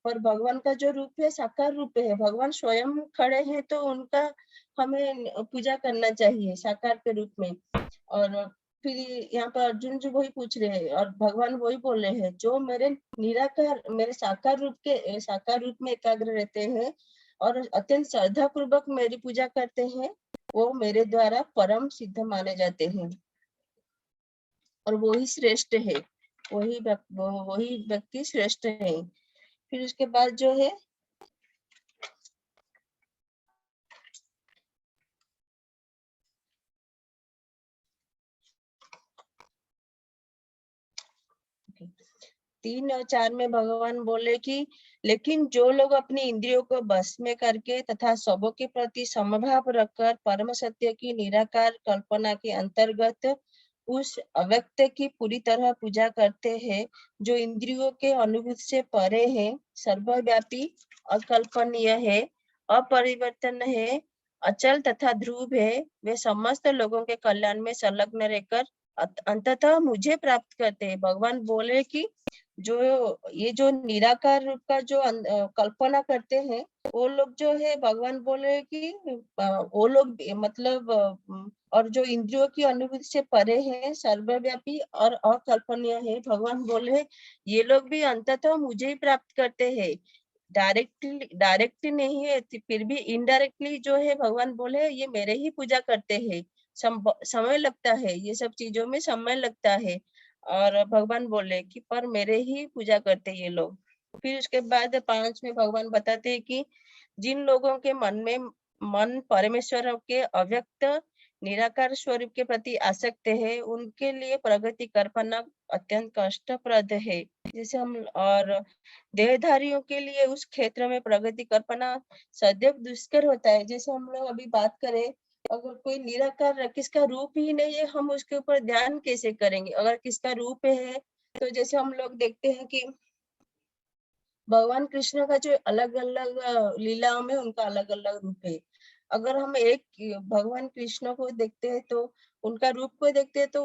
पर भगवान का जो रूप है साकार रूप है, भगवान स्वयं खड़े हैं तो उनका हमें पूजा करना चाहिए साकार के रूप में। और फिर यहाँ पर अर्जुन जी वही पूछ रहे हैं और भगवान वही बोल रहे हैं, जो मेरे साकार रूप में एकाग्र रहते हैं और अत्यंत श्रद्धा पूर्वक मेरी पूजा करते हैं, वो मेरे द्वारा परम सिद्ध माने जाते हैं और वही श्रेष्ठ है, वही व्यक्ति श्रेष्ठ है। फिर उसके बाद जो है तीन और 4 में भगवान बोले कि लेकिन जो लोग अपनी इंद्रियों को बस में करके तथा सबों के प्रति समभाव रखकर परम सत्य की निराकार कल्पना के अंतर्गत उस अव्यक्त की पूरी तरह पूजा करते हैं, जो इंद्रियों के अनुभूति से परे है, सर्वव्यापी, अकल्पनीय है, अपरिवर्तन है, अचल तथा ध्रुव है, वे समस्त लोगों के कल्याण में संलग्न रहकर अंततः मुझे प्राप्त करते हैं। भगवान बोले कि जो निराकार रूप का जो कल्पना करते हैं, वो लोग जो है भगवान बोले कि वो लोग मतलब और जो इंद्रियों की अनुभूति से परे हैं, सर्वव्यापी और अकल्पनीय है, भगवान बोले ये लोग भी अंततः मुझे ही प्राप्त करते हैं। डायरेक्टली नहीं है, फिर भी इनडायरेक्टली जो है भगवान बोले ये मेरे ही पूजा करते हैं। समय लगता है, ये सब चीजों में समय लगता है, और भगवान बोले कि पर मेरे ही पूजा करते ये लोग। फिर उसके बाद 5 में भगवान बताते हैं कि जिन लोगों के मन परमेश्वर के अव्यक्त निराकार स्वरूप के प्रति आसक्त है, उनके लिए प्रगति कर पाना अत्यंत कष्टप्रद है। जैसे हम और देहधारियों के लिए उस क्षेत्र में प्रगति कर पाना सदैव दुष्कर होता है। जैसे हम लोग अभी बात करें, अगर कोई निराकार किसका रूप ही नहीं है, हम उसके ऊपर ध्यान कैसे करेंगे? अगर किसका रूप है तो जैसे हम लोग देखते हैं कि भगवान कृष्ण का जो अलग अलग लीलाओं में उनका अलग अलग रूप है। अगर हम एक भगवान कृष्ण को देखते हैं तो उनका रूप को देखते हैं तो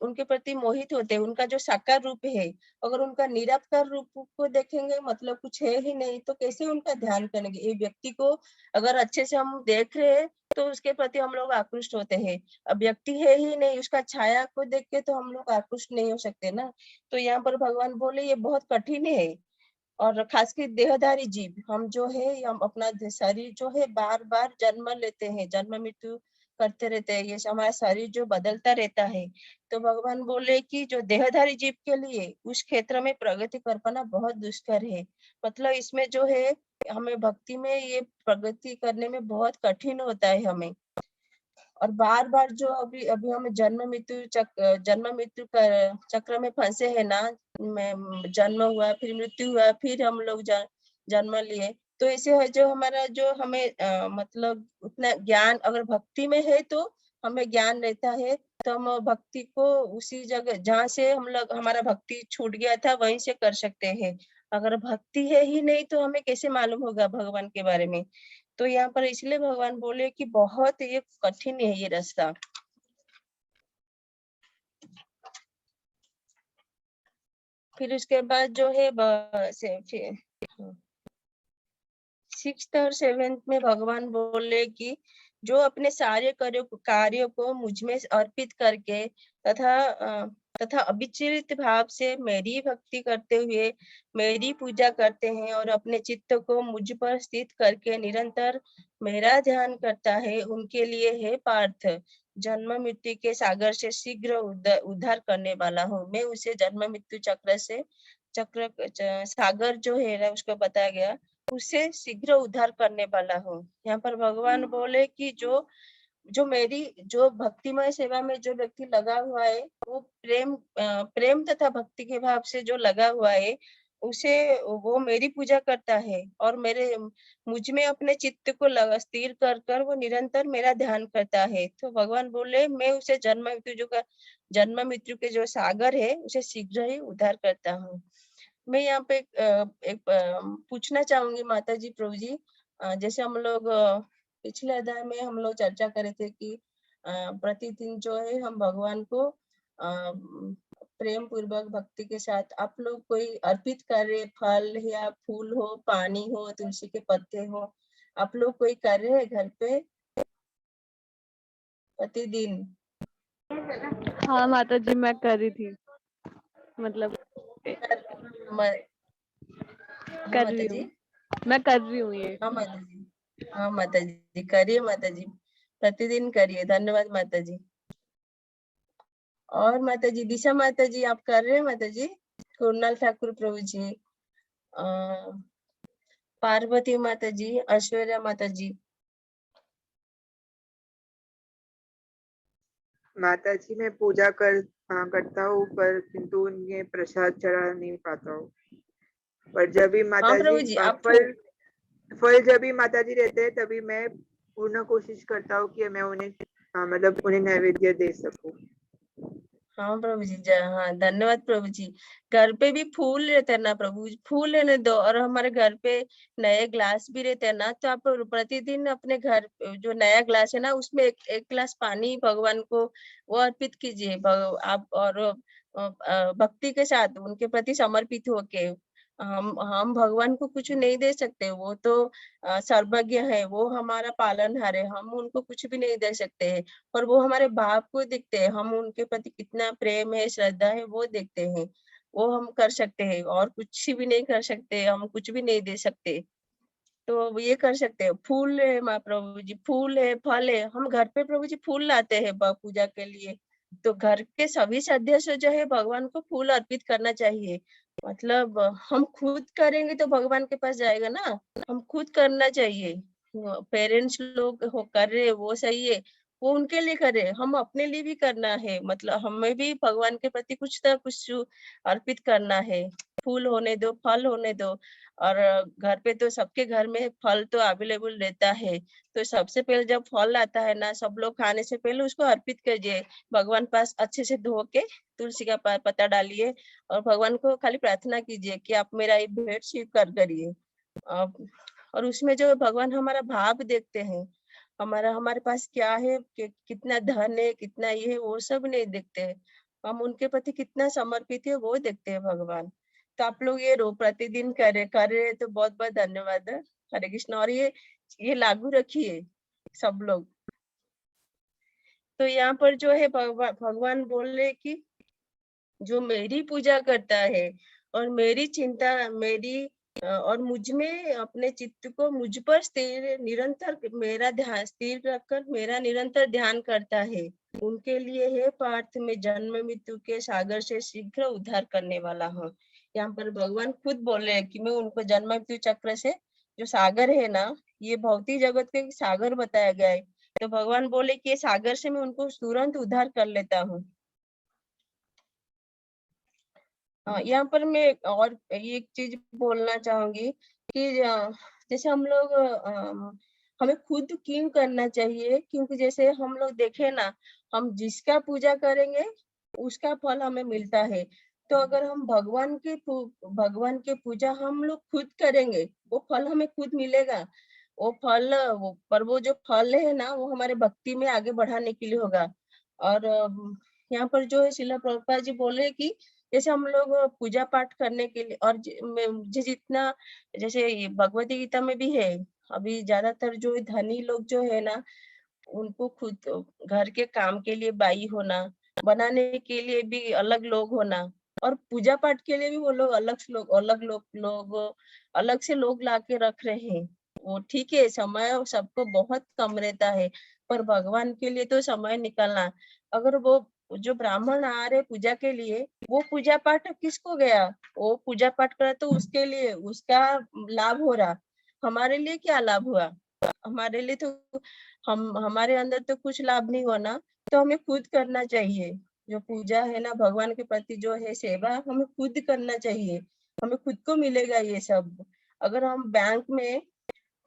उनके प्रति मोहित होते हैं। उनका जो साकार रूप है, अगर उनका निराकार रूप को देखेंगे मतलब कुछ है ही नहीं तो कैसे उनका ध्यान करेंगे। ये व्यक्ति को अगर अच्छे से हम देख रहे हैं तो उसके प्रति हम लोग आकृष्ट होते हैं। अब व्यक्ति है ही नहीं, उसका छाया को देख के तो हम लोग आकृष्ट नहीं हो सकते ना। तो यहाँ पर भगवान बोले ये बहुत कठिन है। और खास कर देहधारी जीव हम जो है हम अपना शरीर जो है बार बार जन्म लेते हैं, जन्म मृत्यु करते रहते हैं, ये हमारा शरीर जो बदलता रहता है। तो भगवान बोले कि जो देहधारी जीव के लिए उस क्षेत्र में प्रगति कर पाना बहुत दुष्कर है। मतलब इसमें जो है हमें भक्ति में ये प्रगति करने में बहुत कठिन होता है हमें। और बार बार जो अभी अभी हम जन्म मृत्यु चक्र में फंसे हैं ना, जन्म हुआ फिर मृत्यु हुआ फिर हम लोग जन्म लिए। तो ऐसे है जो हमारा जो हमें मतलब उतना ज्ञान अगर भक्ति में है तो हमें ज्ञान रहता है तो हम भक्ति को उसी जगह जहाँ से हम लोग हमारा भक्ति छूट गया था वहीं से कर सकते हैं। अगर भक्ति है ही नहीं तो हमें कैसे मालूम होगा भगवान के बारे में। तो यहाँ पर इसलिए भगवान बोले कि बहुत ये कठिन है ये रास्ता। फिर उसके बाद जो है 6th और 7th में भगवान बोले कि जो अपने सारे कार्यों को मुझ में अर्पित करके तथा अविचलित भाव से मेरी भक्ति करते हुए मेरी पूजा करते हैं और अपने चित्त को मुझ पर स्थित करके निरंतर मेरा ध्यान करता है, उनके लिए है पार्थ जन्म मृत्यु के सागर से शीघ्र उद्धार करने वाला हूँ। मैं उसे जन्म मृत्यु सागर जो है उसको बताया गया, उससे शीघ्र उद्धार करने वाला हूँ। यहाँ पर भगवान बोले कि जो मेरी जो भक्तिमय सेवा में जो व्यक्ति लगा हुआ है वो प्रेम तथा भक्ति के भाव से जो लगा हुआ है उसे वो मेरी पूजा करता है और मुझ में अपने चित्त को स्थिर कर वो निरंतर मेरा ध्यान करता है। तो भगवान बोले मैं उसे जन्म मृत्यु के जो सागर है उसे शीघ्र ही उद्धार करता हूँ। मैं यहाँ पे एक पूछना चाहूंगी माता जी प्रभु जी, जैसे हम लोग पिछले अध्याय में हम लोग चर्चा करे थे कि प्रतिदिन जो है हम भगवान को प्रेम पूर्वक भक्ति के साथ आप लोग कोई अर्पित कार्य फल या फूल हो, पानी हो, तुलसी के पत्ते हो, आप लोग कोई कर रहे हैं घर पे प्रतिदिन? हाँ माता जी मैं कर रही थी, मतलब कर रही हूँ, मैं कर रही हूँ ये। हाँ माता जी, हाँ माता जी करिए माता जी, प्रतिदिन करिए। धन्यवाद माता जी। और माता जी दिशा माता जी आप कर रहे हैं माता जी? कुणाल ठाकुर प्रभु जी, पार्वती माता जी, ऐश्वर्या माता जी। माता जी मैं पूजा करता हूँ पर किंतु उन्हें प्रसाद चढ़ा नहीं पाता हूँ। पर जब भी माता प्रभु जी जी आप फल जब भी माता जी रहते हैं तभी मैं पूर्ण कोशिश करता हूँ कि मैं उन्हें मतलब उन्हें नैवेद्य दे सकूं। हाँ प्रभु जी, हाँ धन्यवाद प्रभु जी। घर पे भी फूल रहते हैं ना प्रभु, फूल रहने दो। और हमारे घर पे नए ग्लास भी रहते हैं ना, तो आप प्रतिदिन अपने घर जो नया ग्लास है ना उसमें एक गिलास पानी भगवान को वो अर्पित कीजिए। आप और भक्ति के साथ उनके प्रति समर्पित होके हम भगवान को कुछ नहीं दे सकते, वो तो सर्वज्ञ है, वो हमारा पालनहार है, हम उनको कुछ भी नहीं दे सकते हैं। और वो हमारे भाव को देखते हैं, हम उनके प्रति कितना प्रेम है, श्रद्धा है वो देखते हैं। वो हम कर सकते हैं और कुछ भी नहीं कर सकते, हम कुछ भी नहीं दे सकते। तो ये कर सकते हैं। फूल है माँ प्रभु जी, फूल है, फल है। हम घर पे प्रभु जी फूल लाते हैं पूजा के लिए। तो घर के सभी सदस्य जो है भगवान को फूल अर्पित करना चाहिए। मतलब हम खुद करेंगे तो भगवान के पास जाएगा ना, हम खुद करना चाहिए। पेरेंट्स लोग कर रहे वो सही है, वो उनके लिए करे, हम अपने लिए भी करना है। मतलब हमें भी भगवान के प्रति कुछ ना कुछ अर्पित करना है। फूल होने दो, फल होने दो। और घर पे तो सबके घर में फल तो अवेलेबल रहता है, तो सबसे पहले जब फल आता है ना, सब लोग खाने से पहले उसको अर्पित कीजिए भगवान पास, अच्छे से धो के तुलसी का पत्ता डालिए और भगवान को खाली प्रार्थना कीजिए कि आप मेरा ये भेंट स्वीकार करिए। और उसमें जो भगवान हमारा भाव देखते हैं, हमारे पास क्या है, कितना धन है, कितना ये है, वो सब नहीं देखते हैं। हम उनके प्रति कितना समर्पित है वो देखते हैं भगवान। तो आप लोग ये प्रतिदिन कर रहे हैं तो बहुत बहुत धन्यवाद है। हरे कृष्ण। और ये लागू रखिए सब लोग। तो यहाँ पर जो है भगवान बोल रहे कि जो मेरी पूजा करता है और मेरी चिंता और मुझ में अपने चित्त को मुझ पर निरंतर मेरा ध्यान स्थिर रखकर मेरा निरंतर ध्यान करता है, उनके लिए है पार्थ में जन्म मृत्यु के सागर से शीघ्र उद्धार करने वाला हूँ। यहाँ पर भगवान खुद बोल रहे हैं कि मैं उनको जन्म मृत्यु चक्र से, जो सागर है ना, ये भौतिक जगत के सागर बताया गया है, तो भगवान बोले कि सागर से मैं उनको तुरंत उद्धार कर लेता हूँ। हाँ, यहाँ पर मैं और एक चीज बोलना चाहूंगी कि जैसे हम लोग हमें खुद क्यों करना चाहिए, क्योंकि जैसे हम लोग देखे ना, हम जिसका पूजा करेंगे उसका फल हमें मिलता है। तो अगर हम भगवान के पूजा हम लोग खुद करेंगे, वो फल हमें खुद मिलेगा। पर वो जो फल है ना, वो हमारे भक्ति में आगे बढ़ाने के लिए होगा। और यहाँ पर जो है श्रील प्रभुपाद जी बोले कि जैसे हम लोग पूजा पाठ करने के लिए, और मुझे जितना, जैसे भगवती गीता में भी है, अभी ज्यादातर जो धनी लोग जो है ना, उनको खुद घर के काम के लिए बाई होना, बनाने के लिए भी अलग लोग होना, और पूजा पाठ के लिए भी वो लोग अलग से लोग ला के रख रहे हैं। वो ठीक है, समय सबको बहुत कम रहता है, पर भगवान के लिए तो समय निकालना। अगर वो जो ब्राह्मण आ रहे पूजा के लिए, वो पूजा पाठ किसको गया, वो पूजा पाठ करा तो उसके लिए उसका लाभ हो रहा, हमारे लिए क्या लाभ हुआ? हमारे लिए तो हमारे अंदर तो कुछ लाभ नहीं होना। तो हमें खुद करना चाहिए, जो पूजा है ना भगवान के प्रति जो है सेवा, हमें खुद करना चाहिए, हमें खुद को मिलेगा ये सब। अगर हम बैंक में,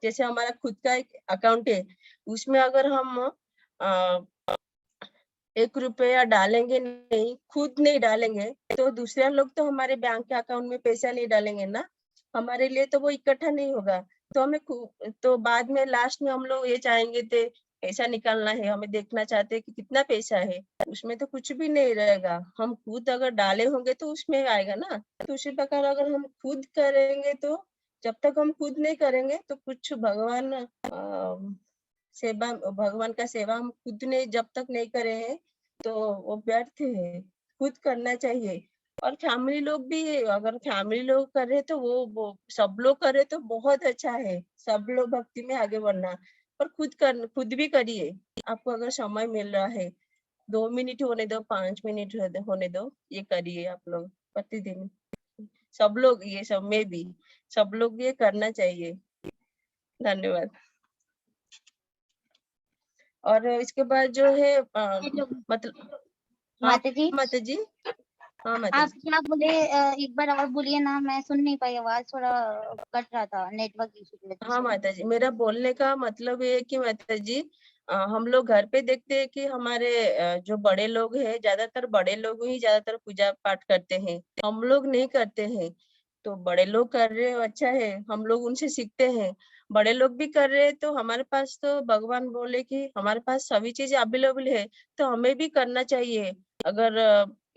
जैसे हमारा खुद का एक अकाउंट है, उसमें अगर हम 1 रुपया डालेंगे नहीं, खुद नहीं डालेंगे, तो दूसरे लोग तो हमारे बैंक के अकाउंट में पैसा नहीं डालेंगे ना, हमारे लिए तो वो इकट्ठा नहीं होगा। तो हमें तो बाद में लास्ट में हम लोग ये चाहेंगे थे पैसा निकालना है, हमें देखना चाहते हैं कि कितना पैसा है, उसमें तो कुछ भी नहीं रहेगा। हम खुद अगर डाले होंगे तो उसमें आएगा ना। तो उसी प्रकार अगर हम खुद करेंगे, तो जब तक हम खुद नहीं करेंगे तो कुछ भगवान का सेवा हम खुद ने जब तक नहीं करे हैं तो वो व्यर्थ है। खुद करना चाहिए। और फैमिली लोग भी, अगर फैमिली लोग कर रहे तो वो सब लोग कर रहे तो बहुत अच्छा है, सब लोग भक्ति में आगे बढ़ना। पर खुद भी करिए, आपको अगर समय मिल रहा है, 2 मिनट होने दो, 5 मिनट होने दो, ये करिए आप लोग प्रतिदिन। सब लोग, ये सब में भी सब लोग ये करना चाहिए। धन्यवाद। और इसके बाद जो है मतलब, हाँ माता जी, माता जी। हाँ माता आप जी। क्या बोले? एक बार और बोलिए ना, मैं सुन नहीं पाई, आवाज थोड़ा कट रहा था नेटवर्क इशू की वजह हाँ से। माता जी, मेरा बोलने का मतलब ये है कि माता जी, हम लोग घर पे देखते हैं कि हमारे जो बड़े लोग हैं, ज्यादातर बड़े लोग ही ज्यादातर पूजा पाठ करते हैं, हम लोग नहीं करते हैं। तो बड़े लोग कर रहे हैं, अच्छा है, हम लोग उनसे सीखते हैं। बड़े लोग भी कर रहे हैं, तो हमारे पास तो भगवान बोले कि हमारे पास सभी चीजें अवेलेबल है, तो हमें भी करना चाहिए। अगर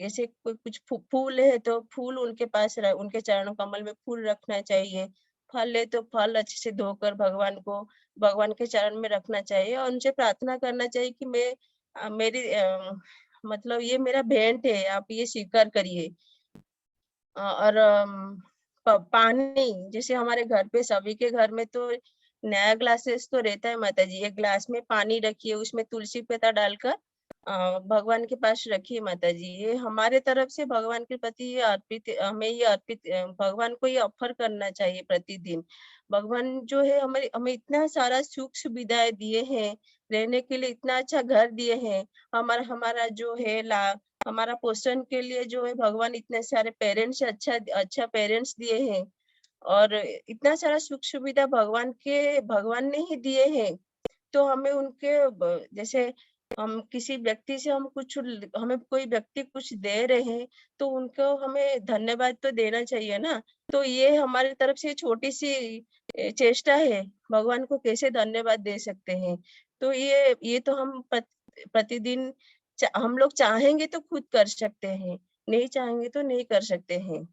जैसे कोई कुछ फूल है तो फूल उनके पास उनके चरणों कमल में फूल रखना चाहिए। फल है तो फल अच्छे से धोकर भगवान के चरण में रखना चाहिए, और उनसे प्रार्थना करना चाहिए कि मतलब ये मेरा भेंट है, आप ये स्वीकार करिए। और पानी, जैसे हमारे घर पे सभी के घर में तो नया ग्लासेस तो रहता है माता जी, एक ग्लास में पानी रखिए, उसमें तुलसी पत्ता डालकर भगवान के पास रखिए माता जी। ये हमारे तरफ से भगवान के प्रति ये अर्पित भगवान को ये ऑफर करना चाहिए प्रतिदिन। भगवान जो है हमें इतना सारा सुख सुविधाएं दिए हैं, रहने के लिए इतना अच्छा घर दिए हैं, हमारा हमारा जो है हमारा पोषण के लिए जो है भगवान इतने सारे पेरेंट्स अच्छा पेरेंट्स दिए हैं और इतना सारा सुख सुविधा भगवान ने ही दिए हैं। तो हमें जैसे हम किसी व्यक्ति से हमें कोई व्यक्ति कुछ दे रहे हैं तो उनको हमें धन्यवाद तो देना चाहिए ना। तो ये हमारी तरफ से छोटी सी चेष्टा है, भगवान को कैसे धन्यवाद दे सकते हैं। तो ये तो हम प्रतिदिन हम लोग चाहेंगे तो खुद कर सकते हैं, नहीं चाहेंगे तो नहीं कर सकते हैं।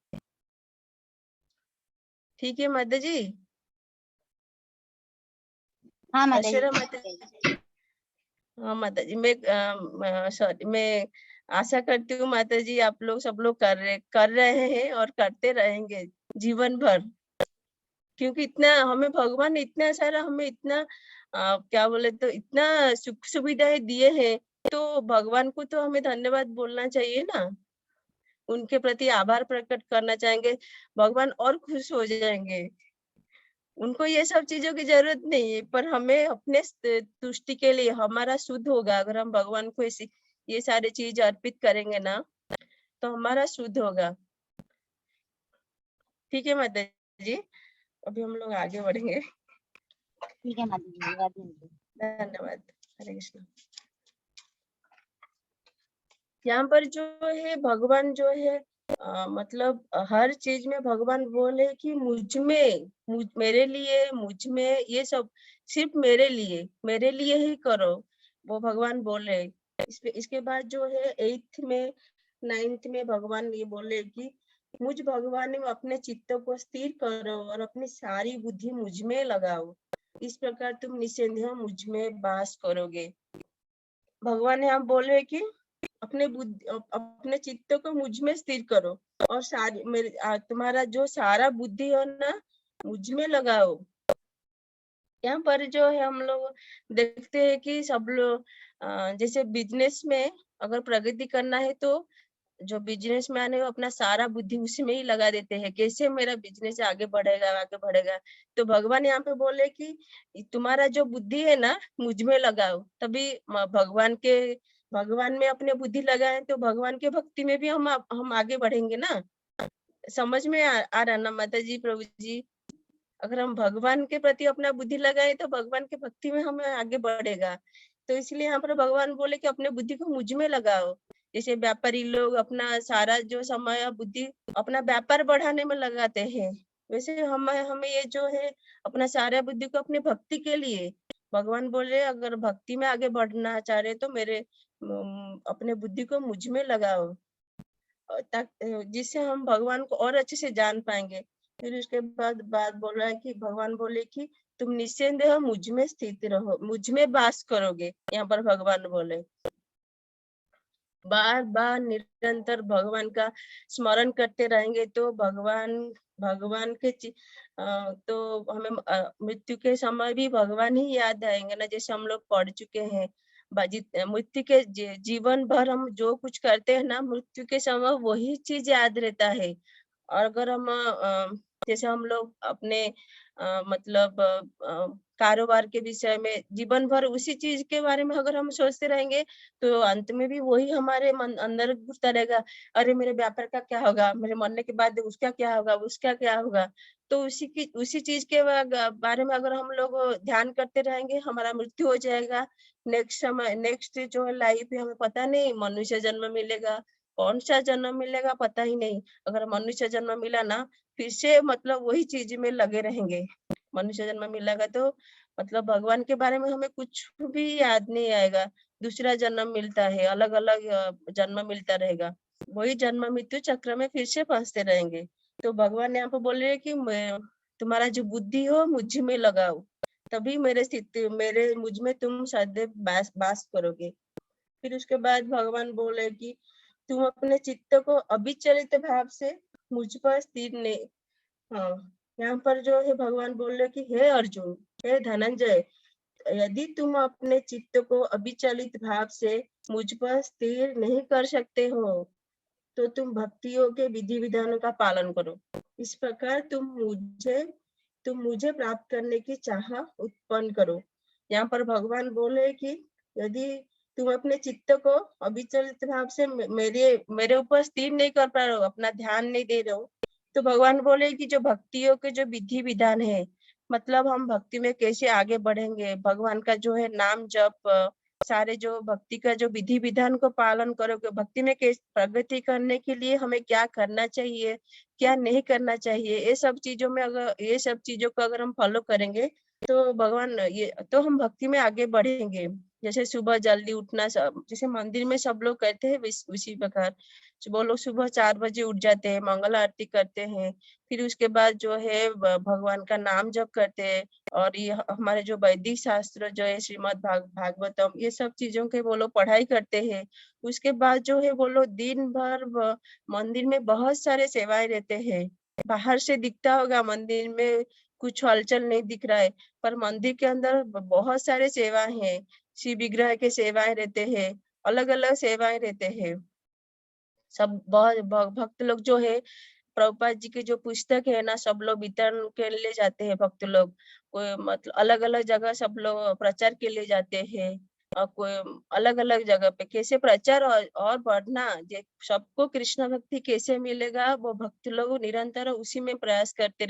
ठीक है माता जी? हाँ माता जी। आशीर्वाद माता जी। हाँ माता जी, मैं आशा करती हूँ माता जी आप लोग सब लोग कर रहे हैं और करते रहेंगे जीवन भर, क्योंकि हमें भगवान इतना सारा हमें इतना क्या बोले तो इतना सुख सुविधाएं दिए हैं, तो भगवान को तो हमें धन्यवाद बोलना चाहिए ना, उनके प्रति आभार प्रकट करना चाहेंगे, भगवान और खुश हो जाएंगे। उनको ये सब चीजों की जरूरत नहीं है, पर हमें अपने तुष्टि के लिए हमारा शुद्ध होगा अगर हम भगवान को ये सारे चीज अर्पित करेंगे ना, तो हमारा शुद्ध होगा। ठीक है माता जी, अभी हम लोग आगे बढ़ेंगे। ठीक है माता जी, राधे राधे। धन्यवाद। हरे कृष्ण। यहाँ पर जो है भगवान जो है मतलब हर चीज में भगवान बोले कि मेरे लिए मुझ में ये सब सिर्फ मेरे लिए ही करो, वो भगवान बोले। इसके बाद जो है 8th में 9th में भगवान ये बोले कि मुझ भगवान में अपने चित्त को स्थिर करो और अपनी सारी बुद्धि मुझ में लगाओ, इस प्रकार तुम निस्संदेह मुझ में वास करोगे। भगवान यहाँ बोले कि अपने चित्त को मुझ में स्थिर करो और तुम्हारा जो सारा बुद्धि है ना मुझ में लगाओ। यहाँ पर जो है हम लोग देखते हैं कि सब लोग जैसे बिजनेस में अगर प्रगति करना है तो जो बिजनेसमैन है वो अपना सारा बुद्धि उसमें ही लगा देते हैं, कैसे मेरा बिजनेस आगे बढ़ेगा। तो भगवान यहाँ पे बोले कि तुम्हारा जो बुद्धि है ना मुझ में लगाओ, तभी भगवान में अपने बुद्धि लगाए तो भगवान के भक्ति में भी हम आगे बढ़ेंगे ना। समझ में आ रहा ना माता जी, प्रभु जी? अगर हम भगवान के प्रति अपना बुद्धि लगाए तो भगवान के भक्ति में हमें आगे बढ़ेगा। तो इसलिए यहाँ पर भगवान बोले कि अपने बुद्धि को मुझ में लगाओ। जैसे व्यापारी लोग अपना सारा जो समय बुद्धि अपना व्यापार बढ़ाने में लगाते हैं, वैसे हमें ये जो है अपना सारा बुद्धि को अपने भक्ति के लिए भगवान बोले अगर भक्ति में आगे बढ़ना चाह रहे तो अपने बुद्धि को मुझ में लगाओ, जिससे हम भगवान को और अच्छे से जान पाएंगे। फिर उसके बाद बात बोल रहा है कि भगवान बोले कि तुम निस्संदेह मुझ में स्थित रहो, मुझ में वास करोगे। यहाँ पर भगवान बोले बार बार निरंतर भगवान का स्मरण करते रहेंगे तो भगवान के तो हमें मृत्यु के समय भी भगवान ही याद आएंगे ना, जैसे हम लोग पढ़ चुके हैं। मृत्यु के जीवन भर हम जो कुछ करते हैं ना, मृत्यु के समय वही चीज याद रहता है। और अगर हम जैसे हम लोग अपने मतलब कारोबार के विषय में जीवन भर उसी चीज के बारे में अगर हम सोचते रहेंगे तो अंत में भी वही हमारे अंदर घुसता रहेगा। अरे मेरे व्यापार का क्या होगा, मेरे मरने के बाद उसका क्या होगा। तो उसी चीज के बारे में अगर हम लोग ध्यान करते रहेंगे, हमारा मृत्यु हो जाएगा। नेक्स्ट जो लाइफ है हमें पता नहीं, मनुष्य जन्म मिलेगा, कौन सा जन्म मिलेगा पता ही नहीं। अगर मनुष्य जन्म मिला ना, फिर से मतलब वही चीज में लगे रहेंगे। मनुष्य जन्म मिलेगा तो मतलब भगवान के बारे में हमें कुछ भी याद नहीं आएगा। दूसरा जन्म मिलता है, अलग अलग जन्म मिलता रहेगा, वही जन्म मृत्यु चक्र में फिर से फंसते रहेंगे। तो भगवान यहाँ पे बोल रहे हैं कि तुम्हारा जो बुद्धि हो मुझ में लगाओ, तभी मुझ में तुम सदैव वास करोगे। फिर उसके बाद भगवान बोले कि तुम अपने चित्त को अविचलित भाव से मुझ पर स्थिर नहीं। हाँ, यहाँ पर जो है भगवान बोल रहे कि हे अर्जुन, हे धनंजय, यदि तुम अपने चित्त को अविचलित भाव से मुझ पर स्थिर नहीं कर सकते हो तो तुम भक्तियों के विधि विधानों का पालन करो। इस प्रकार तुम मुझे प्राप्त करने की चाह उत्पन्न करो। यहाँ पर भगवान बोले कि यदि तुम अपने चित्त को अविचलित भाव से मेरे ऊपर स्थिर नहीं कर पा रहे हो, अपना ध्यान नहीं दे रहे हो। तो भगवान बोले कि जो भक्तियों के जो विधि विधान है, मतलब हम भक्ति में कैसे आगे बढ़ेंगे, भगवान का जो है नाम जप, सारे जो भक्ति का जो विधि विधान को पालन करोगे, भक्ति में कैसे प्रगति करने के लिए हमें क्या करना चाहिए, क्या नहीं करना चाहिए, ये सब चीजों में अगर ये सब चीजों को अगर हम फॉलो करेंगे तो भगवान ये तो हम भक्ति में आगे बढ़ेंगे। जैसे सुबह जल्दी उठना, जैसे मंदिर में सब लोग कहते हैं उसी प्रकार वो लोग सुबह 4 बजे उठ जाते हैं, मंगल आरती करते हैं, फिर उसके बाद जो है भगवान का नाम जप करते हैं। और ये हमारे जो वैदिक शास्त्र जो है श्रीमद् भागवतम, ये सब चीजों के वो लोग पढ़ाई करते हैं। उसके बाद जो है वो लोग दिन भर मंदिर में बहुत सारे सेवाएं रहते हैं। बाहर से दिखता होगा मंदिर में कुछ हलचल नहीं दिख रहा है, पर मंदिर के अंदर बहुत सारे सेवाएं हैं, शिव विग्रह के सेवाएं रहते हैं, अलग अलग सेवाएं रहते हैं। सब बहुत भक्त लोग जो है प्रभुपाद जी की जो पुस्तक है ना, सब लोग वितरण के लिए जाते हैं, भक्त लोग कोई मतलब अलग अलग जगह सब लोग प्रचार के लिए जाते हैं, और कोई अलग अलग जगह पे कैसे प्रचार और बढ़ना, सबको कृष्ण भक्ति कैसे मिलेगा, वो भक्त लोग निरंतर उसी में प्रयास करते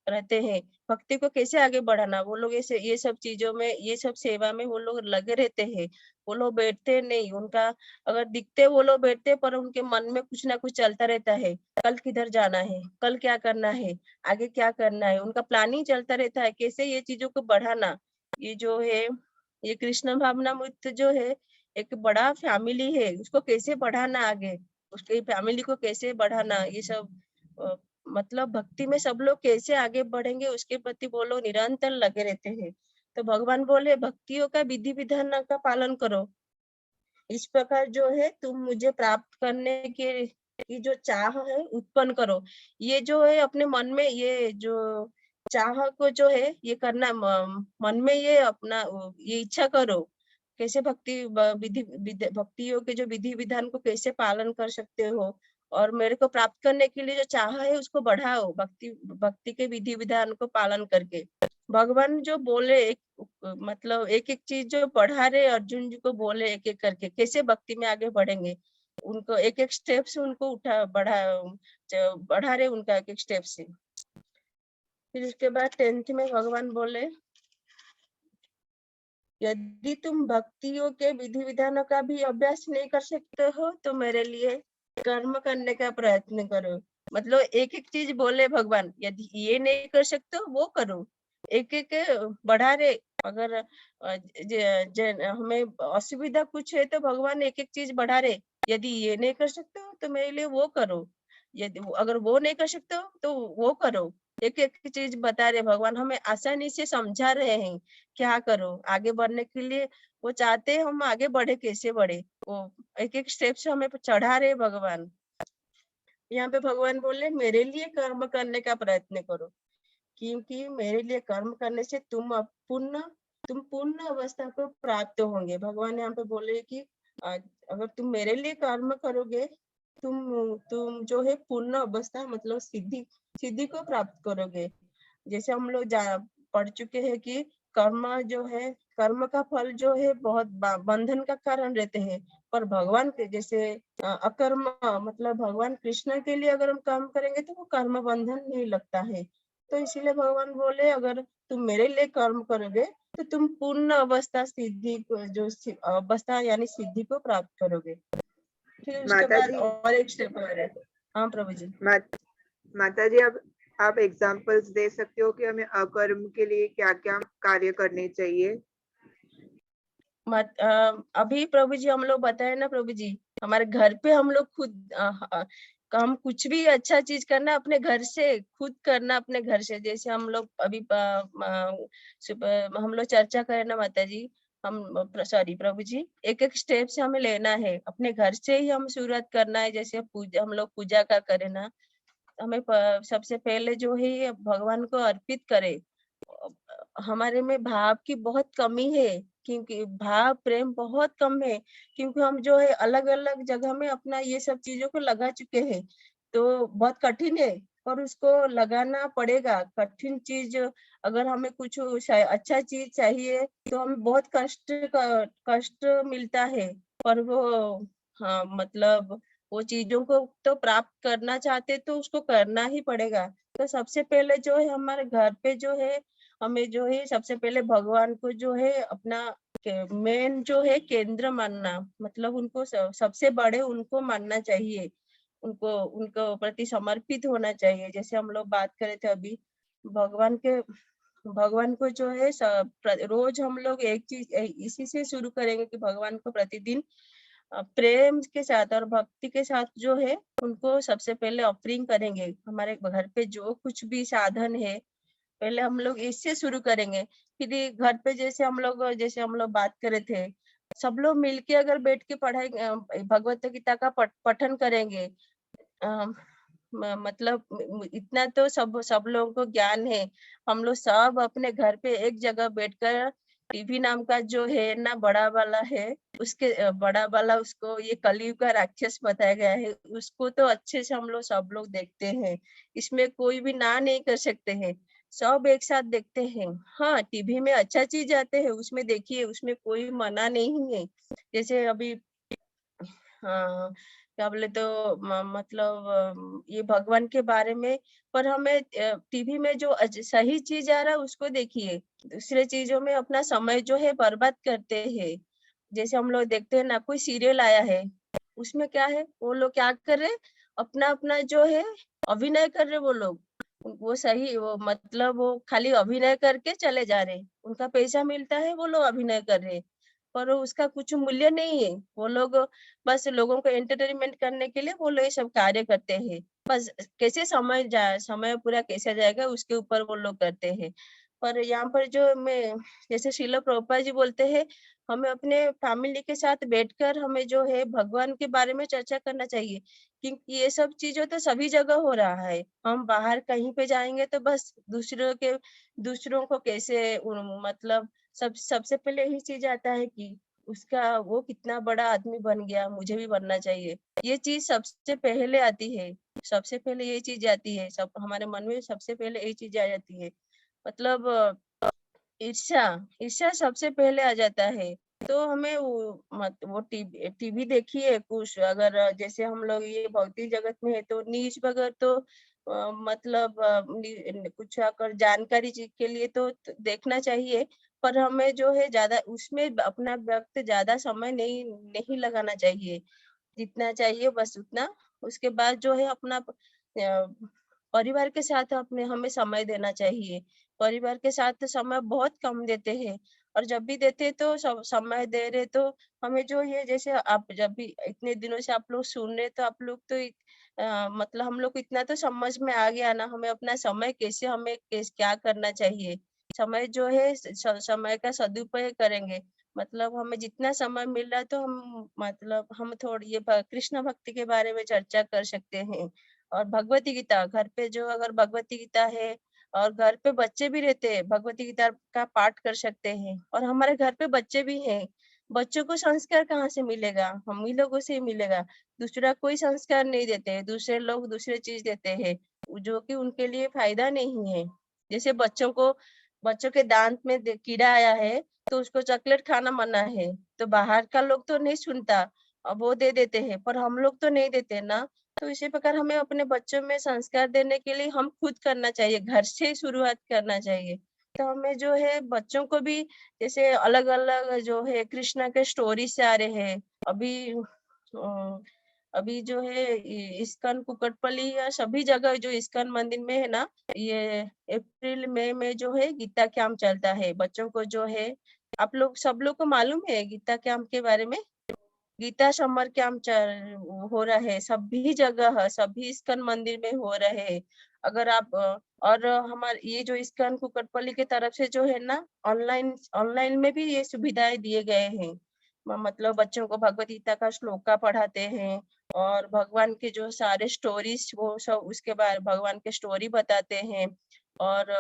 रहते हैं। भक्ति को कैसे आगे बढ़ाना, वो लोग ऐसे ये सब चीजों में, ये सब सेवा में वो लोग लगे रहते हैं। वो लोग बैठते नहीं, उनका अगर दिखते वो लोग बैठते, पर उनके मन में कुछ ना कुछ चलता रहता है, कल किधर जाना है, कल क्या करना है, आगे क्या करना है, उनका प्लानिंग चलता रहता है कैसे ये चीजों को बढ़ाना। ये जो है ये कृष्ण भावनामृत जो है एक बड़ा फैमिली है, उसको कैसे बढ़ाना आगे, उसकी फैमिली को कैसे बढ़ाना, ये सब मतलब भक्ति में सब लोग कैसे आगे बढ़ेंगे उसके प्रति वो लोग निरंतर लगे रहते हैं। तो भगवान बोले भक्तियों का विधि विधान का पालन करो, इस प्रकार जो है तुम मुझे प्राप्त करने की जो चाह है उत्पन्न करो। ये जो है अपने मन में ये जो चाह को जो है ये करना, मन में ये अपना ये इच्छा करो, कैसे भक्तियों के जो विधि विधान को कैसे पालन कर सकते हो, और मेरे को प्राप्त करने के लिए जो चाह है उसको बढ़ाओ, भक्ति के विधि विधान को पालन करके। भगवान जो बोले मतलब एक एक चीज जो पढ़ा रहे अर्जुन जी को, बोले एक एक करके कैसे भक्ति में आगे बढ़ेंगे, उनको एक एक स्टेप से उनको बढ़ा रहे उनका एक एक स्टेप से। फिर उसके बाद 10th में भगवान बोले यदि तुम भक्तियों के विधि विधानों का भी अभ्यास नहीं कर सकते हो तो मेरे लिए कर्म करने का प्रयत्न करो। मतलब एक एक चीज बोले भगवान, यदि ये नहीं कर सकते वो करो, एक एक बढ़ा रहे। अगर हमें असुविधा कुछ है तो भगवान एक एक चीज बढ़ा रहे, यदि ये नहीं कर सकते हो तो मेरे लिए वो करो, यदि अगर वो नहीं कर सकते हो तो वो करो। एक एक चीज बता रहे भगवान, हमें आसानी से समझा रहे हैं क्या करो आगे बढ़ने के लिए। वो चाहते हैं हम आगे बढ़े, कैसे बढ़े, वो एक एक स्टेप से हमें चढ़ा रहे भगवान। यहाँ पे भगवान बोले मेरे लिए कर्म करने का प्रयत्न करो, क्योंकि मेरे लिए कर्म करने से तुम पूर्ण अवस्था को प्राप्त होंगे। भगवान यहाँ पे बोले कि अगर तुम मेरे लिए कर्म करोगे तुम जो है पूर्ण अवस्था मतलब सिद्धि को प्राप्त करोगे। जैसे हम लोग पढ़ चुके हैं कि कर्म जो है, कर्म का फल जो है बहुत बंधन का कारण रहते हैं, पर भगवान के जैसे अकर्म मतलब भगवान कृष्ण के लिए अगर हम कर्म करेंगे तो वो कर्म बंधन नहीं लगता है। तो इसीलिए भगवान बोले अगर तुम मेरे लिए कर्म करोगे तो तुम पूर्ण अवस्था सिद्धि को जो अवस्था यानी सिद्धि को प्राप्त करोगे। फिर उसके बाद और एक स्टेप और है। हाँ प्रभु जी। माता जी अब आप एग्जांपल्स दे सकते हो कि हमें अकर्म के लिए क्या क्या कार्य करने चाहिए। अभी प्रभु जी हम लोग बताए ना प्रभु जी, हमारे घर पे हम लोग खुद हम कुछ भी अच्छा चीज करना अपने घर से खुद करना, अपने घर से। जैसे हम लोग अभी हम लोग चर्चा करें ना माता जी, हम सॉरी प्रभु जी, एक एक स्टेप से हमें लेना है, अपने घर से ही हम शुरुआत करना है। जैसे हम लोग पूजा का करें ना, हमें सबसे पहले जो है भगवान को अर्पित करे। हमारे में भाव की बहुत कमी है, क्योंकि भाव प्रेम बहुत कम है, क्योंकि हम जो है अलग अलग जगह में अपना ये सब चीजों को लगा चुके हैं, तो बहुत कठिन है पर उसको लगाना पड़ेगा। कठिन चीज अगर हमें कुछ अच्छा चीज चाहिए तो हमें बहुत कष्ट मिलता है, पर वो हाँ मतलब वो चीजों को तो प्राप्त करना चाहते तो उसको करना ही पड़ेगा। तो सबसे पहले जो है हमारे घर पे जो है, हमें जो है सबसे पहले भगवान को जो है अपना मेन जो है केंद्र मानना, मतलब उनको सबसे बड़े उनको मानना चाहिए, उनको उनको प्रति समर्पित होना चाहिए। जैसे हम लोग बात करे थे अभी, भगवान के भगवान को जो है रोज हम लोग एक चीज इसी से शुरू करेंगे कि भगवान को प्रतिदिन प्रेम के साथ और भक्ति के साथ जो है उनको सबसे पहले ऑफरिंग करेंगे। हमारे घर पे जो कुछ भी साधन है पहले हम लोग इससे शुरू करेंगे। फिर घर पे जैसे हम लोग बात करे थे, सब लोग मिलके अगर बैठ के पढ़ाई भगवत गीता का पठन करेंगे, मतलब इतना तो सब लोगों को ज्ञान है। हम लोग सब अपने घर पे एक जगह बैठकर टीवी नाम का जो है ना बड़ा वाला है, उसके बड़ा वाला उसको ये कलयुग का राक्षस बताया गया है, उसको तो अच्छे से हम लोग सब लोग देखते हैं। इसमें कोई भी ना नहीं कर सकते हैं, सब एक साथ देखते हैं। हाँ, टीवी में अच्छा चीज आते हैं उसमें देखिए, उसमें कोई मना नहीं है। जैसे अभी हाँ, क्या बोले तो मतलब ये भगवान के बारे में, पर हमें टीवी में जो सही चीज आ रहा है उसको देखिए, दूसरे चीजों में अपना समय जो है बर्बाद करते हैं। जैसे हम लोग देखते हैं ना, कोई सीरियल आया है, उसमें क्या है, वो लोग क्या कर रहे, अपना अपना जो है अभिनय कर रहे वो लोग, वो सही वो मतलब वो खाली अभिनय करके चले जा रहे, उनका पैसा मिलता है, वो लोग अभिनय कर रहे, पर उसका कुछ मूल्य नहीं है। वो लोग बस लोगों को एंटरटेनमेंट करने के लिए वो लोग ये सब कार्य करते हैं। बस कैसे समय पूरा कैसे जाएगा उसके ऊपर वो लोग करते हैं। पर यहाँ पर जो मैं जैसे श्रील प्रभुपाद जी बोलते हैं, हमें अपने फैमिली के साथ बैठकर हमें जो है भगवान के बारे में चर्चा करना चाहिए, क्योंकि ये सब चीजें तो सभी जगह हो रहा है। हम बाहर कहीं पे जाएंगे तो बस दूसरों को कैसे मतलब सबसे पहले यही चीज आता है कि उसका वो कितना बड़ा आदमी बन गया, मुझे भी बनना चाहिए। ये चीज सबसे पहले आती है, सबसे पहले ये चीज आती है, सब हमारे मन में सबसे पहले यही चीज आ जाती है। मतलब ईर्ष्या ईर्ष्या सबसे पहले आ जाता है। तो हमें वो टीवी देखिए कुछ, अगर जैसे हम लोग ये भौतिक जगत में है तो न्यूज वगैरह तो मतलब कुछ अगर जानकारी के लिए तो देखना चाहिए, पर हमें जो है ज्यादा उसमें अपना वक्त ज्यादा समय नहीं लगाना चाहिए, जितना चाहिए बस उतना। उसके बाद जो है अपना परिवार के साथ अपने हमें समय देना चाहिए। परिवार के साथ समय बहुत कम देते हैं, और जब भी देते तो समय दे रहे तो हमें जो ये जैसे आप जब भी इतने दिनों से आप लोग सुन रहे तो आप लोग तो मतलब हम लोग को इतना तो समझ में आ गया ना, हमें अपना समय कैसे क्या करना चाहिए। समय जो है समय का सदुपयोग करेंगे, मतलब हमें जितना समय मिल रहा है तो हम थोड़ी ये कृष्ण भक्ति के बारे में चर्चा कर सकते हैं। और भगवती गीता घर पे जो अगर भगवती गीता है और घर पे बच्चे भी रहते हैं, भगवती गीता का पाठ कर सकते हैं। और हमारे घर पे बच्चे भी हैं, बच्चों को संस्कार कहाँ से मिलेगा, हम ही लोगों से ही मिलेगा। दूसरा कोई संस्कार नहीं देते, दूसरे लोग दूसरे चीज देते हैं जो कि उनके लिए फायदा नहीं है। जैसे बच्चों के दांत में कीड़ा आया है तो उसको चॉकलेट खाना मना है, तो बाहर का लोग तो नहीं सुनता, अब वो दे देते हैं, पर हम लोग तो नहीं देते ना। तो इसी प्रकार हमें अपने बच्चों में संस्कार देने के लिए हम खुद करना चाहिए, घर से ही शुरुआत करना चाहिए। तो हमें जो है बच्चों को भी जैसे अलग अलग जो है कृष्णा के स्टोरी से आ रहे हैं। अभी अभी जो है इस्कॉन कुकटपल्ली या सभी जगह जो इस्कॉन मंदिर में है ना, ये अप्रैल मई में जो है गीता कैंप चलता है बच्चों को जो है। आप लोग सब लोग को मालूम है गीता कैंप के बारे में? गीता समर कैंप हो रहा है सभी जगह, सभी इस्कॉन मंदिर में हो रहे हैं। अगर आप और हमारे ये जो इस्कॉन कुकटपल्ली की तरफ से जो है ना, ऑनलाइन ऑनलाइन में भी ये सुविधाएं दिए गए हैं। मतलब बच्चों को भगवत गीता का श्लोका पढ़ाते हैं, और भगवान के जो सारे स्टोरीज वो सब उसके बारे भगवान के स्टोरी बताते हैं। और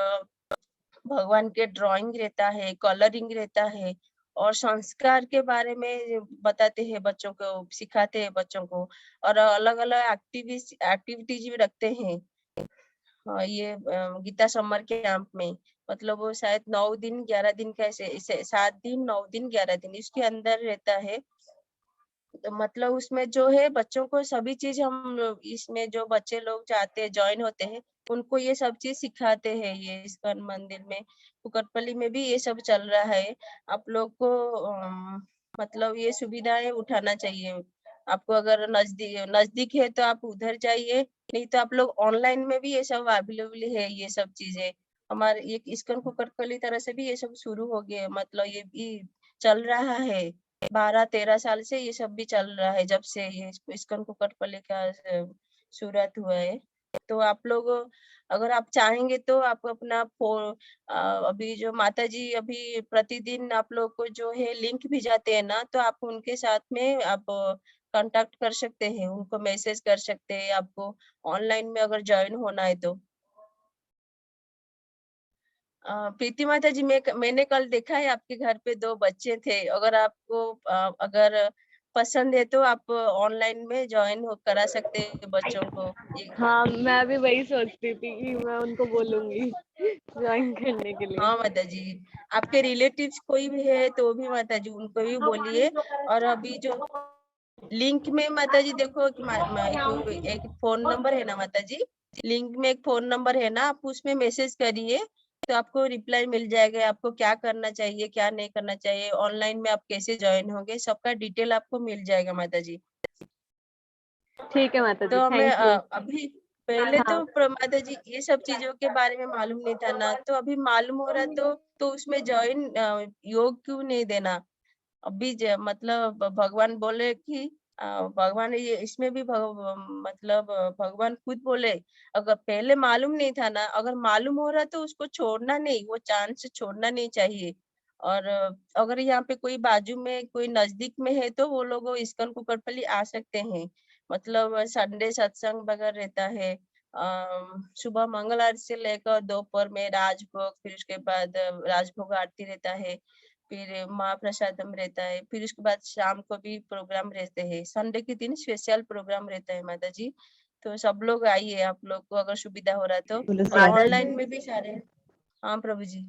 भगवान के ड्राइंग रहता है, कलरिंग रहता है, और संस्कार के बारे में बताते हैं बच्चों को, सिखाते हैं बच्चों को। और अलग अलग एक्टिविटीज भी रखते हैं। हाँ, ये गीता समर कैंप में, मतलब वो शायद 9 दिन 11 दिन का ऐसे 7 दिन 9 दिन 11 दिन इसके अंदर रहता है। तो मतलब उसमें जो है बच्चों को सभी चीज हम लोग इसमें जो बच्चे लोग जाते हैं ज्वाइन होते हैं उनको ये सब चीज सिखाते हैं। ये इस्कॉन मंदिर में कुकटपल्ली में भी ये सब चल रहा है। आप लोग को मतलब ये सुविधाएं उठाना चाहिए। आपको अगर नजदीक नजदीक है तो आप उधर जाइए, नहीं तो आप लोग ऑनलाइन में भी ये सब अवेलेबल है। ये सब चीजें हमारे ये इस्कॉन कुकटपल्ली तरह से भी ये सब शुरू हो गया, मतलब ये भी चल रहा है। 12-13 साल से ये सब भी चल रहा है, जब से ये इस्कॉन कुकटपल्ली का शुरुआत हुआ है। तो आप लोग अगर आप चाहेंगे तो आप अपना अभी जो माता जी अभी प्रतिदिन आप लोग को जो है लिंक भेजाते हैं ना, तो आप उनके साथ में आप कांटेक्ट कर सकते हैं, उनको मैसेज कर सकते हैं आपको ऑनलाइन में अगर ज्वाइन होना है तो। प्रीति माता जी, मैंने कल देखा है आपके घर पे 2 बच्चे थे। अगर आपको अगर पसंद है तो आप ऑनलाइन में ज्वाइन करा सकते हैं बच्चों को। हाँ, मैं भी वही सोचती थी कि मैं उनको बोलूंगी ज्वाइन करने के लिए। हाँ माता जी, आपके रिलेटिव्स कोई भी है तो भी माता जी उनको भी बोलिए। और अभी जो लिंक में माता जी देखो कि एक फोन नंबर है ना माता जी, लिंक में एक फोन नंबर है ना, आप उसमें मैसेज करिए तो आपको रिप्लाई मिल जाएगा। आपको क्या करना चाहिए क्या नहीं करना चाहिए, ऑनलाइन में आप कैसे ज्वाइन होंगे, सबका डिटेल आपको मिल जाएगा माता जी। ठीक है माता जी, तो हमें थैंक यू। अभी पहले हाँ, तो माता जी ये सब चीजों के बारे में मालूम नहीं था ना, तो अभी मालूम हो रहा तो उसमें ज्वाइन योग क्यों नहीं देना। अभी मतलब भगवान बोले कि भगवान ये इसमें भी मतलब भगवान खुद बोले, अगर पहले मालूम नहीं था ना, अगर मालूम हो रहा तो उसको छोड़ना नहीं, वो चांस छोड़ना नहीं चाहिए। और अगर यहाँ पे कोई बाजू में कोई नजदीक में है तो वो लोग इस्कॉन कुकटपल्ली आ सकते हैं। मतलब संडे सत्संग वगैरह रहता है। सुबह मंगल आरती से लेकर दोपहर में राजभोग, फिर उसके बाद राजभोग आरती रहता है, फिर महाप्रसादम रहता है, फिर उसके बाद शाम को भी प्रोग्राम रहते हैं। संडे के दिन स्पेशल प्रोग्राम रहता है माता जी। तो सब लोग आइए, आप लोग को अगर सुविधा हो रहा तो। और माता ऑनलाइन जी, में भी सारे। हाँ प्रभु जी।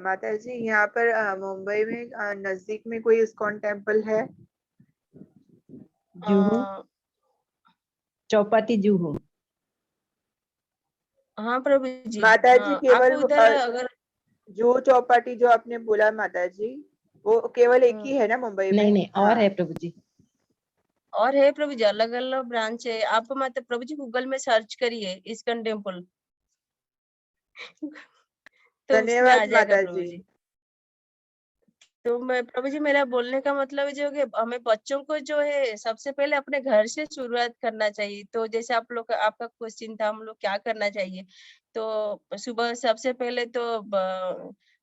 माता जी यहाँ पर मुंबई में नजदीक में कोई इस्कॉन टेम्पल है? जुहू, अ, चौपाटी जुहू। हाँ प्रभु जी। माता जी हाँ, आप केवल उधर अगर जुहू चौपाटी जो आपने बोला माता जी, वो केवल एक ही है ना मुंबई नहीं में? नहीं, और है प्रभु जी। और है प्रभु जी, अलग अलग ब्रांच है। आप मतलब प्रभु जी गूगल में सर्च करिए इस्कॉन टेम्पल तो उसमें आ धन्यवाद जाएगा माता प्रभु जी। जी। तो मैं प्रभु जी, मेरा बोलने का मतलब है जो कि हमें बच्चों को जो है सबसे पहले अपने घर से शुरुआत करना चाहिए। तो जैसे आप लोग आपका क्वेश्चन था हम लोग क्या करना चाहिए, तो सुबह सबसे पहले तो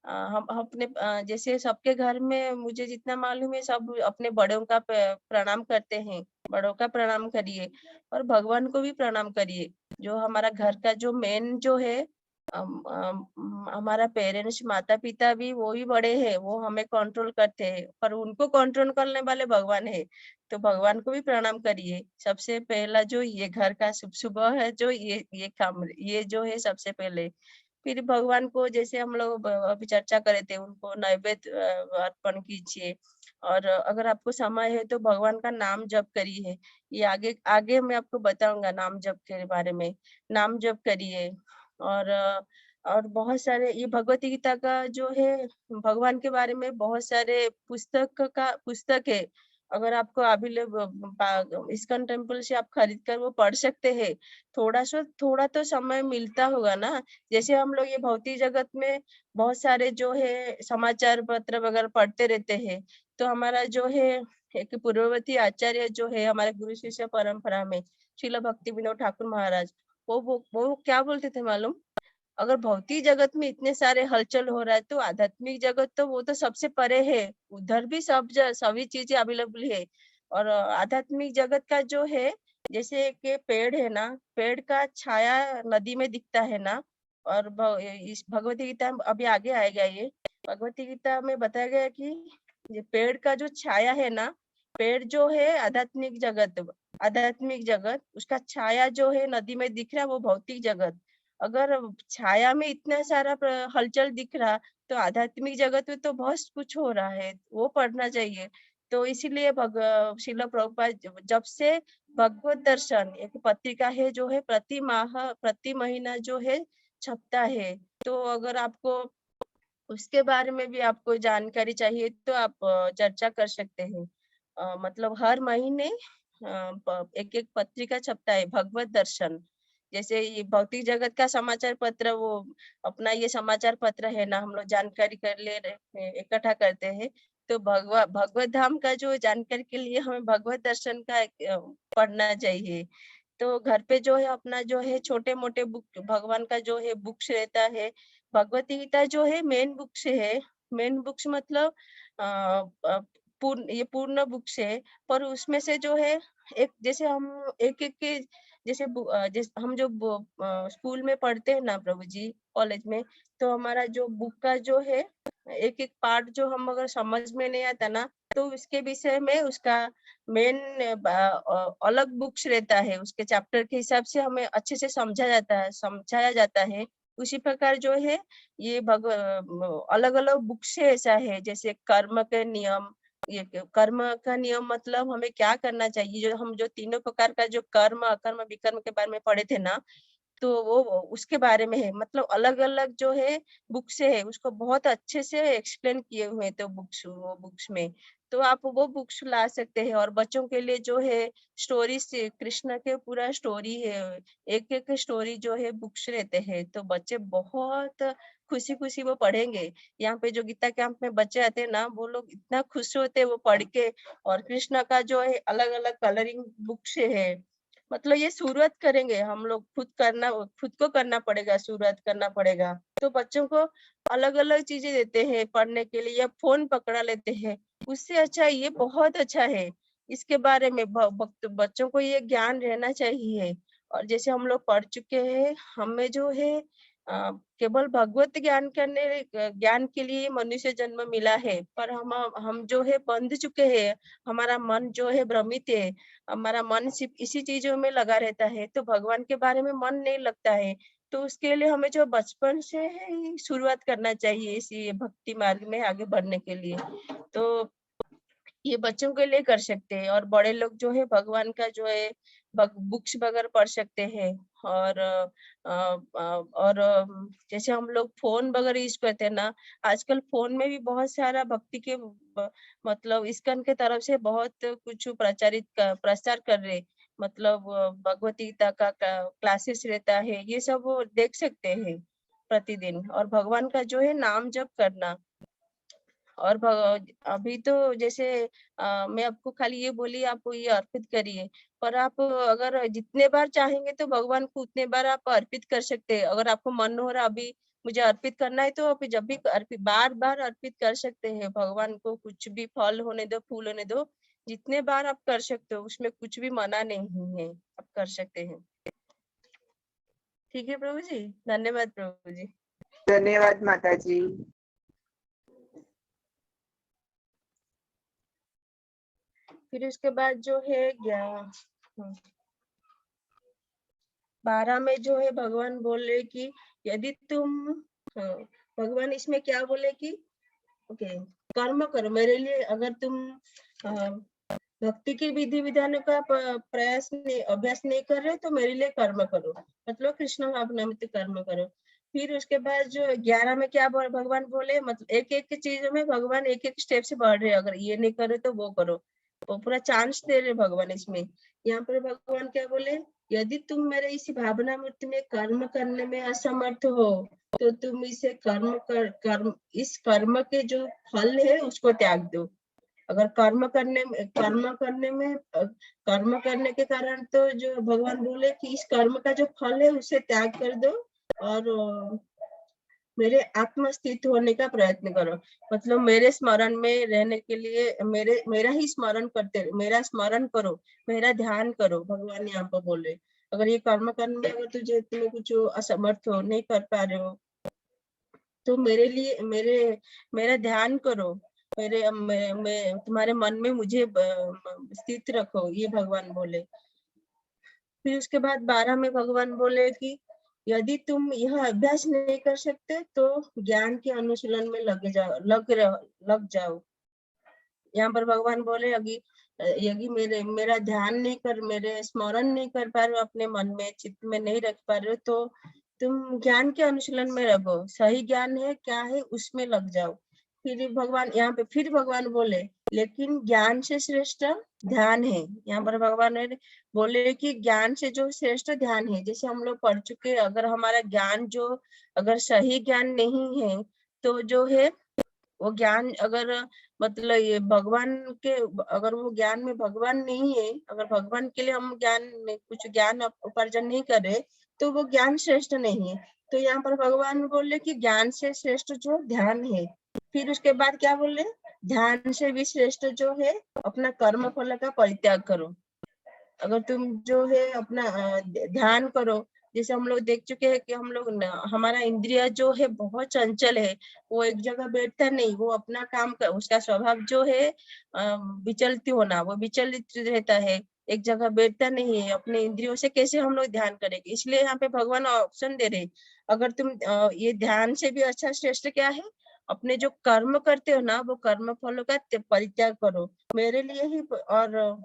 हम अपने जैसे सबके घर में मुझे जितना मालूम है सब अपने बड़ों का प्रणाम करते हैं। बड़ों का प्रणाम करिए और भगवान को भी प्रणाम करिए। जो हमारा घर का जो मेन जो है हमारा पेरेंट्स माता पिता भी वो भी बड़े हैं, वो हमें कंट्रोल करते हैं, पर उनको कंट्रोल करने वाले भगवान है। तो भगवान को भी प्रणाम करिए। सबसे पहला जो ये घर का शुभ सुबह है, जो ये काम ये जो है सबसे पहले। फिर भगवान को जैसे हम लोग अभी चर्चा करे थे, उनको नैवेद्य अर्पण कीजिए। और अगर आपको समय है तो भगवान का नाम जप करिए। ये आगे आगे मैं आपको बताऊंगा नाम जप के बारे में। नाम जप करिए। और बहुत सारे ये भगवत गीता का जो है भगवान के बारे में बहुत सारे पुस्तक है। अगर आपको इस्कॉन टेम्पल से आप खरीद कर वो पढ़ सकते हैं। थोड़ा तो समय मिलता होगा ना। जैसे हम लोग ये भौतिक जगत में बहुत सारे जो है समाचार पत्र वगैरह पढ़ते रहते हैं। तो हमारा जो है एक पूर्ववर्ती आचार्य जो है हमारे गुरु शिष्य परंपरा में, श्रील भक्ति विनोद ठाकुर महाराज, वो क्या बोलते थे मालूम? अगर भौतिक जगत में इतने सारे हलचल हो रहा है तो आध्यात्मिक जगत तो वो तो सबसे परे है। उधर भी सभी चीजें अवेलेबल है। और आध्यात्मिक जगत का जो है, जैसे कि पेड़ है ना, पेड़ का छाया नदी में दिखता है ना। और इस भगवत गीता में अभी आगे आएगा ये भगवत गीता में बताया गया कि ये पेड़ का जो छाया है ना, पेड़ जो है आध्यात्मिक जगत आध्यात्मिक जगत, उसका छाया जो है नदी में दिख रहा है वो भौतिक जगत। अगर छाया में इतना सारा हलचल दिख रहा तो आध्यात्मिक जगत में तो बहुत कुछ हो रहा है, वो पढ़ना चाहिए। तो इसीलिए श्रील प्रभुपाद जब से भगवत दर्शन एक पत्रिका है जो है प्रति महीना जो है छपता है। तो अगर आपको उसके बारे में भी आपको जानकारी चाहिए तो आप चर्चा कर सकते हैं। मतलब हर महीने एक एक पत्रिका छपता है भगवत दर्शन। जैसे ये भौतिक जगत का समाचार पत्र, वो अपना ये समाचार पत्र है ना, हम लोग जानकारी कर ले रहे इकट्ठा करते हैं। तो भगवत धाम का जो जानकारी के लिए हमें भगवत दर्शन का पढ़ना चाहिए। तो घर पे जो है अपना जो है छोटे मोटे बुक भगवान का जो है बुक्स रहता है। भगवत गीता जो है मेन बुक्स है। मेन बुक्स मतलब ये पूर्ण बुक्स है। पर उसमें से जो है एक जैसे हम एक एक के जैसे हम जो स्कूल में पढ़ते हैं ना प्रभु जी, कॉलेज में, तो हमारा जो बुक का जो है एक एक पार्ट जो हम अगर समझ में नहीं आता ना, तो उसके विषय में उसका मेन अलग बुक्स रहता है। उसके चैप्टर के हिसाब से हमें अच्छे से समझाया जाता है। उसी प्रकार जो है ये अलग अलग बुक्स ऐसा है। जैसे कर्म के नियम, ये कर्म का नियम मतलब हमें क्या करना चाहिए, जो हम जो तीनों प्रकार का जो कर्म अकर्म विकर्म के बारे में पढ़े थे ना, तो वो उसके बारे में है। मतलब अलग अलग जो है बुक से है, उसको बहुत अच्छे से एक्सप्लेन किए हुए हैं। तो वो बुक्स में तो आप वो बुक्स ला सकते हैं। और बच्चों के लिए जो है स्टोरी से कृष्ण के पूरा स्टोरी है, एक एक स्टोरी जो है बुक्स रहते हैं। तो बच्चे बहुत खुशी खुशी वो पढ़ेंगे। यहाँ पे जो गीता कैंप में बच्चे आते हैं ना, वो लोग इतना खुश होते हैं वो पढ़ के। और कृष्ण का जो है अलग अलग कलरिंग बुक्स है। मतलब ये शुरुआत करेंगे हम लोग, खुद को करना पड़ेगा, शुरुआत करना पड़ेगा। तो बच्चों को अलग अलग चीजें देते हैं पढ़ने के लिए, या फोन पकड़ा लेते हैं, उससे अच्छा ये बहुत अच्छा है। इसके बारे में बच्चों को ये ज्ञान रहना चाहिए। और जैसे हम लोग पढ़ चुके हैं, हमें जो है केवल भगवत ज्ञान के लिए मनुष्य जन्म मिला है। पर हम जो है बंध चुके हैं, हमारा मन जो है भ्रमित है, हमारा मन सिर्फ इसी चीजों में लगा रहता है, तो भगवान के बारे में मन नहीं लगता है। तो उसके लिए हमें जो बचपन से है शुरुआत करना चाहिए इसी भक्ति मार्ग में आगे बढ़ने के लिए। तो ये बच्चों के लिए कर सकते हैं। और बड़े लोग जो है भगवान का जो है बुक्स वगैरह पढ़ सकते हैं। और जैसे हम लोग फोन वगैरह यूज करते हैं ना, आजकल फोन में भी बहुत सारा भक्ति के मतलब इस्कॉन के तरफ से बहुत कुछ प्रचार कर रहे। मतलब भगवत गीता का क्लासेस रहता है, ये सब वो देख सकते हैं प्रतिदिन। और भगवान का जो है नाम जप करना। और अभी तो जैसे मैं आपको खाली ये बोली आप ये अर्पित करिए, पर आप अगर जितने बार चाहेंगे तो भगवान को उतने बार आप अर्पित कर सकते हैं। अगर आपको मन हो रहा अभी मुझे अर्पित करना है, तो आप जब भी बार बार अर्पित कर सकते हैं भगवान को। कुछ भी फल होने दो, फूल होने दो, जितने बार आप कर सकते हो, उसमें कुछ भी मना नहीं है, आप कर सकते हैं। ठीक है प्रभु जी, धन्यवाद प्रभु जी। धन्यवाद माता जी। फिर उसके बाद जो है 12 में जो है भगवान बोल रहे कि यदि तुम भगवान इसमें क्या बोले कि ओके कर्म करो मेरे लिए। अगर तुम भक्ति के विधि विधानों का अभ्यास नहीं कर रहे तो मेरे लिए कर्म करो। मतलब कृष्ण भावना में तो कर्म करो। फिर उसके बाद जो 11 में क्या भगवान बोले, मतलब एक एक चीजों में भगवान एक एक स्टेप से बढ़ रहे। अगर ये नहीं करे तो वो करो, वो पूरा चांस दे रहे भगवान इसमें। यहाँ पर भगवान क्या बोले, यदि तुम मेरे इस भावना मूर्ति में कर्म करने में असमर्थ हो तो तुम इसे इस कर्म के जो फल है उसको त्याग दो। अगर कर्म करने के कारण तो जो भगवान बोले कि इस कर्म का जो फल है उसे त्याग कर दो और मेरे आत्म स्थित होने का प्रयत्न करो। मतलब मेरे स्मरण में रहने के लिए मेरा ही स्मरण मेरा स्मरण करो, मेरा ध्यान करो। भगवान यहाँ पर बोले अगर ये कर्म करने में अगर तुम्हें कुछ असमर्थ हो, नहीं कर पा रहे हो, तो मेरे लिए मेरा ध्यान करो, मैं तुम्हारे मन में मुझे स्थित रखो, ये भगवान बोले। फिर उसके बाद 12 में भगवान बोले कि यदि तुम यह अभ्यास नहीं कर सकते तो ज्ञान के अनुशीलन में लग जाओ। यहाँ पर भगवान बोले यदि मेरा ध्यान नहीं कर, मेरे स्मरण नहीं कर पा रहे हो, अपने मन में चित्त में नहीं रख पा रहे हो, तो तुम ज्ञान के अनुशीलन में रहो। सही ज्ञान है क्या है उसमें लग जाओ। फिर भगवान यहाँ पे फिर भगवान बोले लेकिन ज्ञान से श्रेष्ठ ध्यान है। यहाँ पर भगवान बोले कि ज्ञान से जो श्रेष्ठ ध्यान है, जैसे हम लोग पढ़ चुके, अगर हमारा ज्ञान जो अगर सही ज्ञान नहीं है तो जो है वो ज्ञान अगर मतलब ये भगवान के, अगर वो ज्ञान में भगवान नहीं है, अगर भगवान के लिए हम कुछ ज्ञान उपार्जन नहीं कर रहे तो वो ज्ञान श्रेष्ठ नहीं है। तो यहाँ पर भगवान बोले कि ज्ञान से श्रेष्ठ जो ध्यान है। फिर उसके बाद क्या बोले, ध्यान से भी श्रेष्ठ जो है अपना कर्म फल का परित्याग करो। अगर तुम जो है अपना ध्यान करो, जैसे हम लोग देख चुके हैं कि हम लोग हमारा इंद्रिय जो है बहुत चंचल है, वो एक जगह बैठता नहीं, वो अपना काम कर, उसका स्वभाव जो है विचलती होना, वो विचलित रहता है, एक जगह बैठता नहीं है। अपने इंद्रियों से कैसे हम लोग ध्यान करेंगे? इसलिए यहाँ पे भगवान ऑप्शन दे रहे, अगर तुम ये ध्यान से भी अच्छा श्रेष्ठ क्या है, अपने जो कर्म करते हो ना, वो कर्म फलों का परित्याग करो मेरे लिए ही, और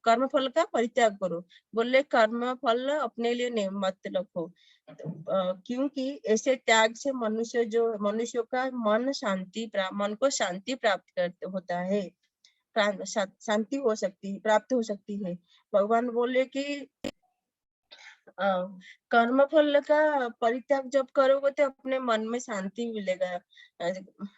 कर्म फल का परित्याग करो। बोले कर्म फल अपने लिए नहीं मत रखो, क्योंकि ऐसे त्याग से मनुष्यों का मन को शांति प्राप्त होता है, शांति प्राप्त हो सकती है। भगवान बोले कि कर्म फल का परित्याग जब करोगे तो अपने मन में शांति मिलेगा।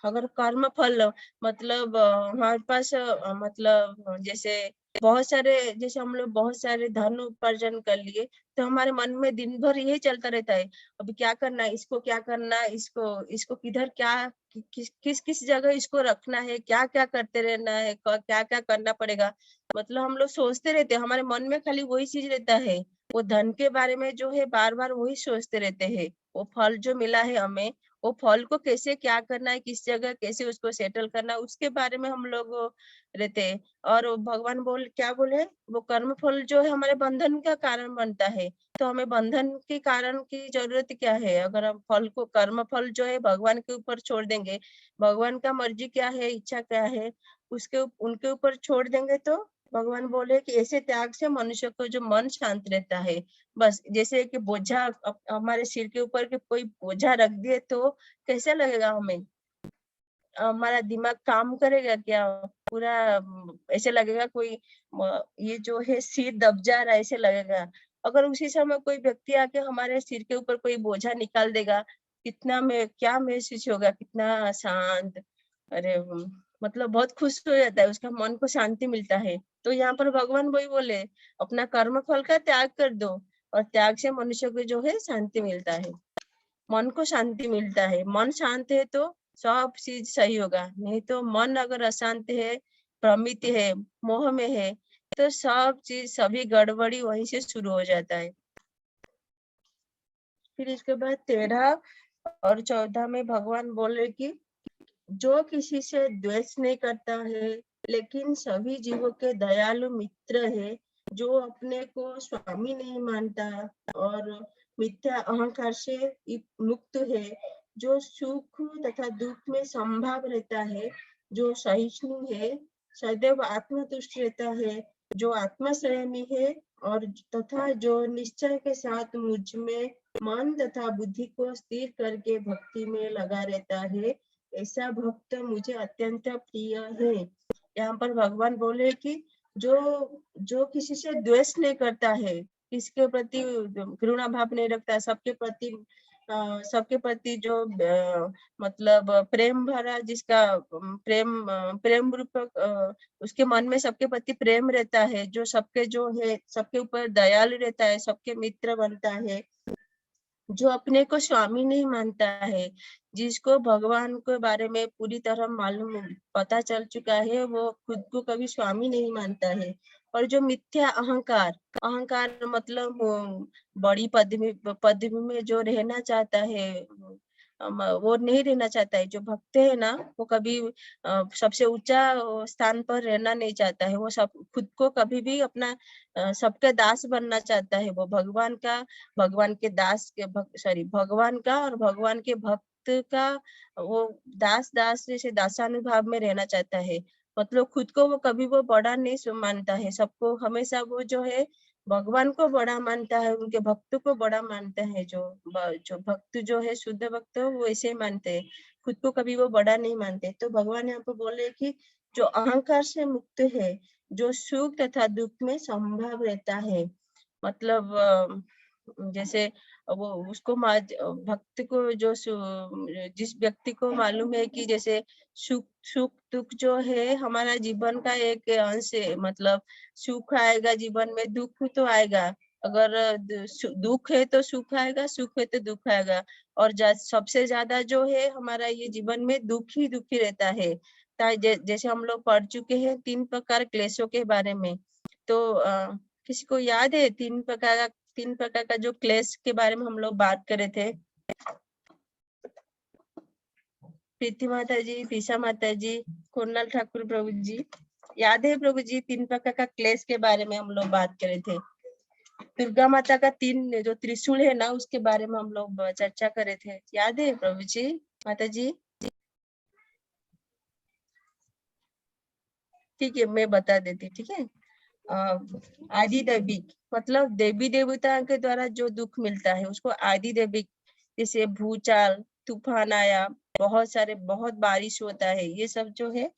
अगर कर्म फल मतलब हमारे पास मतलब जैसे जैसे हम लोग बहुत सारे धन उपार्जन कर लिए तो हमारे मन में दिन भर यही चलता रहता है, अभी क्या करना है, इसको क्या करना है, इसको किधर क्या किस जगह इसको रखना है, क्या क्या करते रहना है, क्या क्या करना पड़ेगा। मतलब हम लोग सोचते रहते हैं, हमारे मन में खाली वही चीज रहता है, वो धन के बारे में जो है बार बार वही सोचते रहते हैं। वो फल जो मिला है हमें, वो फल को कैसे क्या करना है, किस जगह कैसे उसको सेटल करना है, उसके बारे में हम लोग रहते हैं। और भगवान क्या बोले, वो कर्म फल जो है हमारे बंधन का कारण बनता है, तो हमें बंधन के कारण की जरूरत क्या है? अगर हम कर्म फल जो है भगवान के ऊपर छोड़ देंगे, भगवान का मर्जी क्या है, इच्छा क्या है, उनके ऊपर छोड़ देंगे, तो भगवान बोले कि ऐसे त्याग से मनुष्य को जो मन शांत रहता है। बस जैसे कि बोझा हमारे सिर के ऊपर के कोई बोझा रख दिए तो कैसा लगेगा हमें? हमारा दिमाग काम करेगा क्या? पूरा ऐसे लगेगा कोई ये जो है सिर दब जा रहा है ऐसे लगेगा। अगर उसी समय कोई व्यक्ति आके हमारे सिर के ऊपर कोई बोझा निकाल देगा, क्या महसूस होगा, कितना शांत, अरे मतलब बहुत खुश हो जाता है, उसका मन को शांति मिलता है। तो यहाँ पर भगवान वही बोले, अपना कर्म फल का त्याग कर दो, और त्याग से मनुष्य को जो है शांति मिलता है, मन को शांति मिलता है। मन शांत है तो सब चीज सही होगा, नहीं तो मन अगर अशांत है, भ्रमित है, मोह में है, तो सब चीज सभी गड़बड़ी वहीं से शुरू हो जाता है। फिर इसके बाद 13 और 14 में भगवान बोले कि जो किसी से द्वेष नहीं करता है, लेकिन सभी जीवों के दयालु मित्र है, जो अपने को स्वामी नहीं मानता और मिथ्या अहंकार से मुक्त है, जो सुख तथा दुख में संभाव रहता है, जो सहिष्णु है, सदैव आत्मतुष्ट रहता है, जो आत्मसंयमी है, और तथा जो निश्चय के साथ मुझ में मन तथा बुद्धि को स्थिर करके भक्ति में लगा रहता है, ऐसा भक्त मुझे अत्यंत प्रिय है। यहाँ पर भगवान बोले कि जो किसी से द्वेष नहीं करता है, किसके प्रति घृणा भाव नहीं रखता, सबके प्रति जो मतलब प्रेम भरा, जिसका प्रेम रूप उसके मन में सबके प्रति प्रेम रहता है, जो सबके ऊपर दयालु रहता है, सबके मित्र बनता है, जो अपने को स्वामी नहीं मानता है, जिसको भगवान के बारे में पूरी तरह पता चल चुका है, वो खुद को कभी स्वामी नहीं मानता है। और जो मिथ्या अहंकार मतलब बड़ी पदवी में जो रहना चाहता है, वो नहीं रहना चाहता है। जो भक्त है ना वो कभी सबसे ऊंचा स्थान पर रहना नहीं चाहता है। वो सब खुद को कभी भी अपना सबका दास बनना चाहता है। वो भगवान के दास के भगवान का और भगवान के भक्त का वो दास जैसे दासानुभाव में रहना चाहता है। मतलब खुद को वो कभी वो बड़ा नहीं मानता है। सबको हमेशा वो जो है भगवान को बड़ा मानता है, उनके भक्त को बड़ा मानता है। जो भक्त जो है शुद्ध भक्त वो ऐसे मानते हैं, खुद को कभी वो बड़ा नहीं मानते। तो भगवान यहाँ पर बोले कि जो अहंकार से मुक्त है, जो सुख तथा दुख में संभाव रहता है, मतलब जैसे वो उसको भक्त को जो जिस व्यक्ति को मालूम है कि जैसे सुख दुख जो है हमारा जीवन का एक अंश है। मतलब सुख आएगा जीवन में, दुख तो आएगा। अगर दुख है तो सुख आएगा, सुख है तो दुख आएगा। और सबसे ज्यादा जो है हमारा ये जीवन में दुख ही रहता है। जैसे हम लोग पढ़ चुके हैं 3 प्रकार क्लेशों के बारे में। तो किसी को याद है 3 प्रकार का जो क्लेश के बारे में हम लोग बात करे थे? प्रीति माता जी, पीसा माता जी, कोनलाल ठाकुर प्रभु जी, याद है प्रभु जी 3 प्रकार का क्लेश के बारे में हम लोग बात करे थे। दुर्गा माता का 3 जो त्रिशूल है ना उसके बारे में हम लोग चर्चा करे थे, याद है प्रभु जी, माता जी? ठीक है, मैं बता देती, ठीक है। आदि दैविक मतलब देवी देवता के द्वारा जो दुख मिलता है उसको आदि दैविक, जैसे भूचाल, तूफान आया, बहुत बारिश होता है, ये सब जो है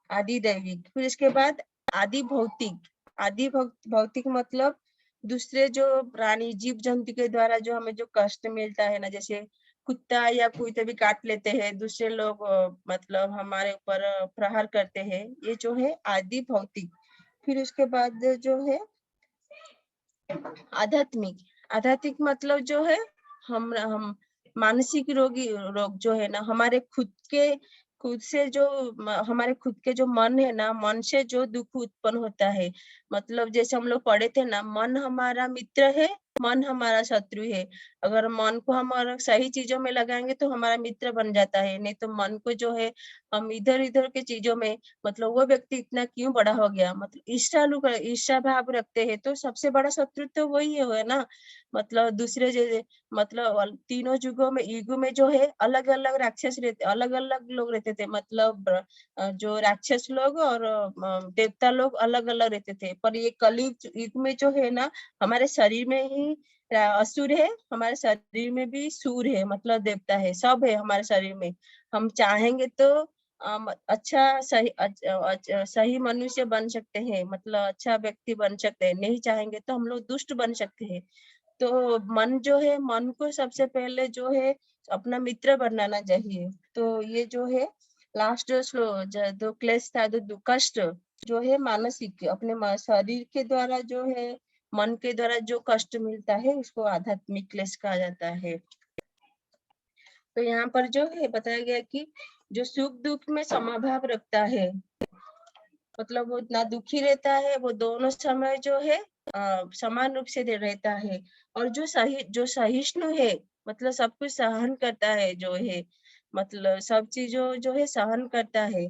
आदि दैविक। फिर इसके बाद आदि भौतिक मतलब दूसरे जो प्राणी जीव जंतु के द्वारा जो हमें जो कष्ट मिलता है ना, जैसे कुत्ता या कोई भी काट लेते हैं, दूसरे लोग मतलब हमारे ऊपर प्रहार करते हैं, ये जो है आदि भौतिक। फिर उसके बाद जो है आध्यात्मिक मतलब जो है हम मानसिक रोग जो है ना, हमारे खुद से जो हमारे खुद के जो मन है ना, मन से जो दुख उत्पन्न होता है। मतलब जैसे हम लोग पढ़े थे ना, मन हमारा मित्र है, मन हमारा शत्रु है। अगर मन को हम सही चीजों में लगाएंगे तो हमारा मित्र बन जाता है, नहीं तो मन को जो है हम इधर के चीजों में, मतलब वो व्यक्ति इतना क्यों बड़ा हो गया, मतलब ईर्ष्या भाव रखते हैं, तो सबसे बड़ा शत्रु तो वही है ना। मतलब दूसरे मतलब तीनों युगों में जो है अलग अलग राक्षस रहते, अलग अलग लोग रहते थे। मतलब जो राक्षस लोग और देवता लोग अलग अलग रहते थे। पर ये कलयुग युग में जो है ना, हमारे शरीर में ही असुर है, हमारे शरीर में भी सूर है, मतलब देवता है, सब है हमारे शरीर में। हम चाहेंगे तो अच्छा सही मनुष्य बन सकते हैं, मतलब अच्छा व्यक्ति बन सकते हैं, नहीं चाहेंगे तो हम लोग दुष्ट बन सकते हैं। तो मन जो है, मन को सबसे पहले जो है अपना मित्र बनाना चाहिए। तो ये जो है लास्ट जो क्लेश था, जो कष्ट जो है मानसिक, अपने शरीर के द्वारा जो है, मन के द्वारा जो कष्ट मिलता है उसको आध्यात्मिक क्लेश कहा जाता है। तो यहाँ पर जो है बताया गया कि जो सुख दुख में समभाव रखता है, मतलब वो इतना दुखी रहता है, वो दोनों समय जो है समान रूप से रहता है। और जो सहिष्णु है, मतलब सब कुछ सहन करता है, जो है मतलब सब चीजों जो है सहन करता है।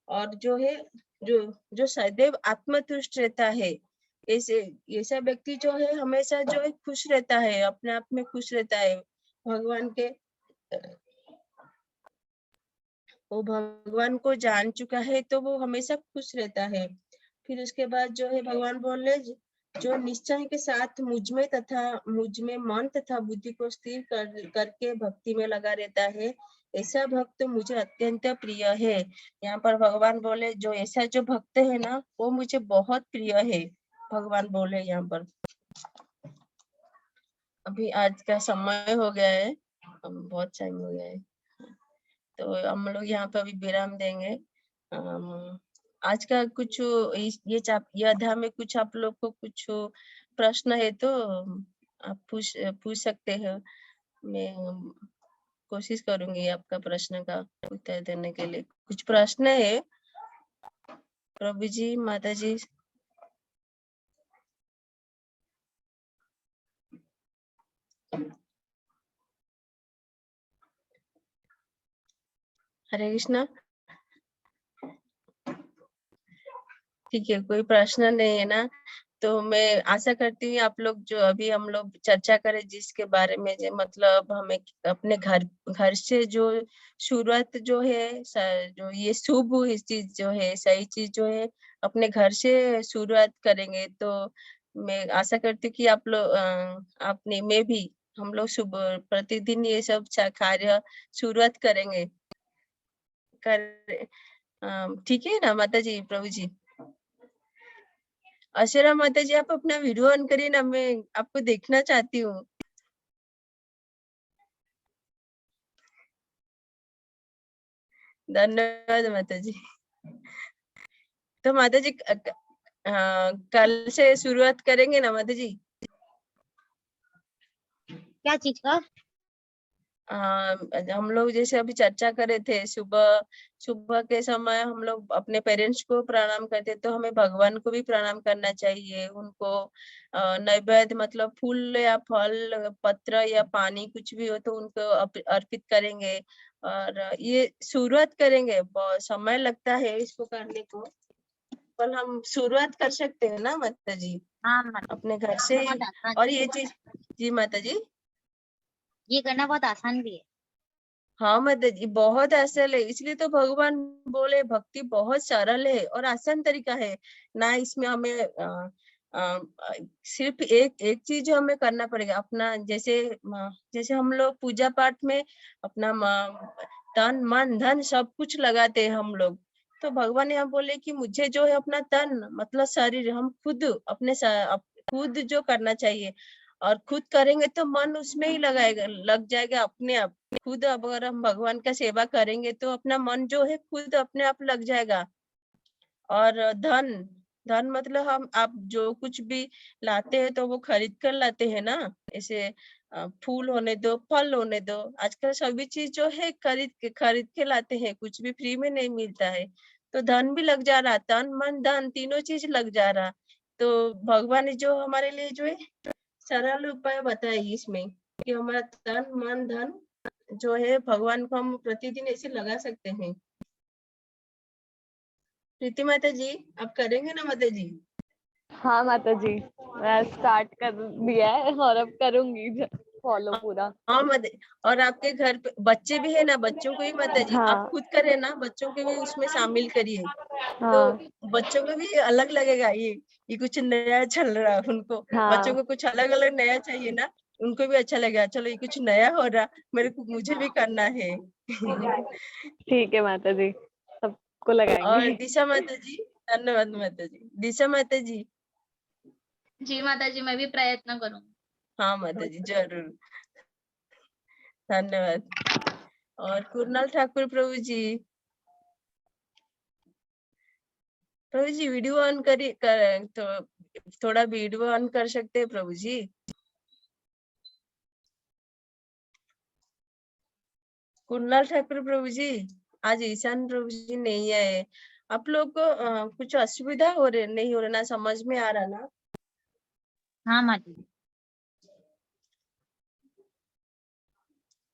और जो है जो सदैव आत्मतुष्ट रहता है, ऐसा व्यक्ति जो है हमेशा जो है खुश रहता है, अपने आप में खुश रहता है। वो भगवान को जान चुका है तो वो हमेशा खुश रहता है। फिर उसके बाद जो है भगवान बोले, जो निश्चय के साथ मुझ में मन तथा बुद्धि को स्थिर करके भक्ति में लगा रहता है, ऐसा भक्त मुझे अत्यंत प्रिय है। यहाँ पर भगवान बोले जो ऐसा जो भक्त है ना, वो मुझे बहुत प्रिय है, भगवान बोले यहाँ पर। अभी आज का समय हो गया है, बहुत टाइम हो गया है, तो हम लोग यहाँ पे अभी विराम देंगे। आज का कुछ ये अध्याय में कुछ आप लोग को कुछ प्रश्न है तो आप पूछ सकते हो। मैं कोशिश करूंगी आपका प्रश्न का उत्तर देने के लिए। कुछ प्रश्न है प्रभु जी, माता जी? हरे कृष्णा। ठीक है, कोई प्रश्न नहीं है ना? तो मैं आशा करती हूँ आप लोग जो अभी हम लोग चर्चा करें जिसके बारे में मतलब हमें अपने घर से जो शुरुआत जो है जो ये शुभ चीज जो है सही चीज जो है अपने घर से शुरुआत करेंगे। तो मैं आशा करती हूँ कि आप लोग अपने में भी हम लोग सुबह प्रतिदिन ये सब कार्य शुरुआत करेंगे ठीक है ना माता जी, प्रभु जी? अशरा माता जी आप अपना वीडियो ऑन करिए ना, मैं आपको देखना चाहती हूँ। धन्यवाद माता जी। तो माता जी कल से शुरुआत करेंगे ना माता जी? क्या चीज का? हम लोग जैसे अभी चर्चा कर रहे थे सुबह के समय हम लोग अपने पेरेंट्स को प्रणाम करते, तो हमें भगवान को भी प्रणाम करना चाहिए। उनको नैवेद्य मतलब फूल या फल पत्र या पानी कुछ भी हो तो उनको अर्पित करेंगे और ये शुरुआत करेंगे। बहुत समय लगता है इसको करने को, पर हम शुरुआत कर सकते हैं ना माता जी? हाँ अपने घर से ही। और ये चीज जी माता जी, ये करना बहुत आसान भी है। हाँ माता जी बहुत आसान है, इसलिए तो भगवान बोले भक्ति बहुत सरल है और आसान तरीका है ना। इसमें हमें सिर्फ एक चीज हमें करना पड़ेगा अपना, जैसे हम लोग पूजा पाठ में अपना तन मन धन सब कुछ लगाते हैं हम लोग। तो भगवान यहाँ बोले कि मुझे जो है अपना तन मतलब शरीर हम खुद खुद जो करना चाहिए और खुद करेंगे तो मन उसमें ही लग जाएगा अपने आप। खुद अगर हम भगवान का सेवा करेंगे तो अपना मन जो है खुद अपने आप लग जाएगा। और धन धन मतलब आप जो कुछ भी लाते हैं तो वो खरीद कर लाते हैं ना, ऐसे फूल होने दो फल होने दो, आजकल सभी चीज जो है खरीद के लाते हैं, कुछ भी फ्री में नहीं मिलता है। तो धन भी लग जा रहा, तन मन धन तीनों चीज लग जा रहा। तो भगवान ने जो हमारे लिए जो है सरल उपाय बताए इसमें कि हमारा तन मन धन जो है भगवान को हम प्रतिदिन ऐसे लगा सकते हैं। प्रीति माता जी आप करेंगे ना माता जी? हाँ माता जी, मैं स्टार्ट कर दिया है और अब करूंगी फॉलो पूरा। हाँ माता, और आपके घर पे बच्चे भी है ना, बच्चों को भी माता जी आप हाँ खुद करें ना, बच्चों को भी उसमें शामिल करिए। हाँ तो बच्चों को भी अलग लगेगा, ये कुछ नया चल रहा है उनको। बच्चों हाँ को कुछ अलग अलग नया चाहिए ना, उनको भी अच्छा लगेगा, चलो ये कुछ नया हो रहा, मुझे भी करना है। ठीक है माता जी, सबको और लगाएंगे। दिशा माता जी, धन्यवाद माता जी। दिशा माता जी। जी माता जी, मैं भी प्रयत्न करूंगी। हाँ माता जी जरूर, धन्यवाद। और कुरनाल ठाकुर प्रभु जी, प्रभु जी वीडियो ऑन तो थोड़ा वीडियो ऑन कर सकते हैं प्रभु जी? कुरनाल ठाकुर प्रभु जी, आज ईशान प्रभु जी नहीं आए। आप लोग को कुछ असुविधा नहीं हो रहा ना, समझ में आ रहा ना? हाँ माता जी।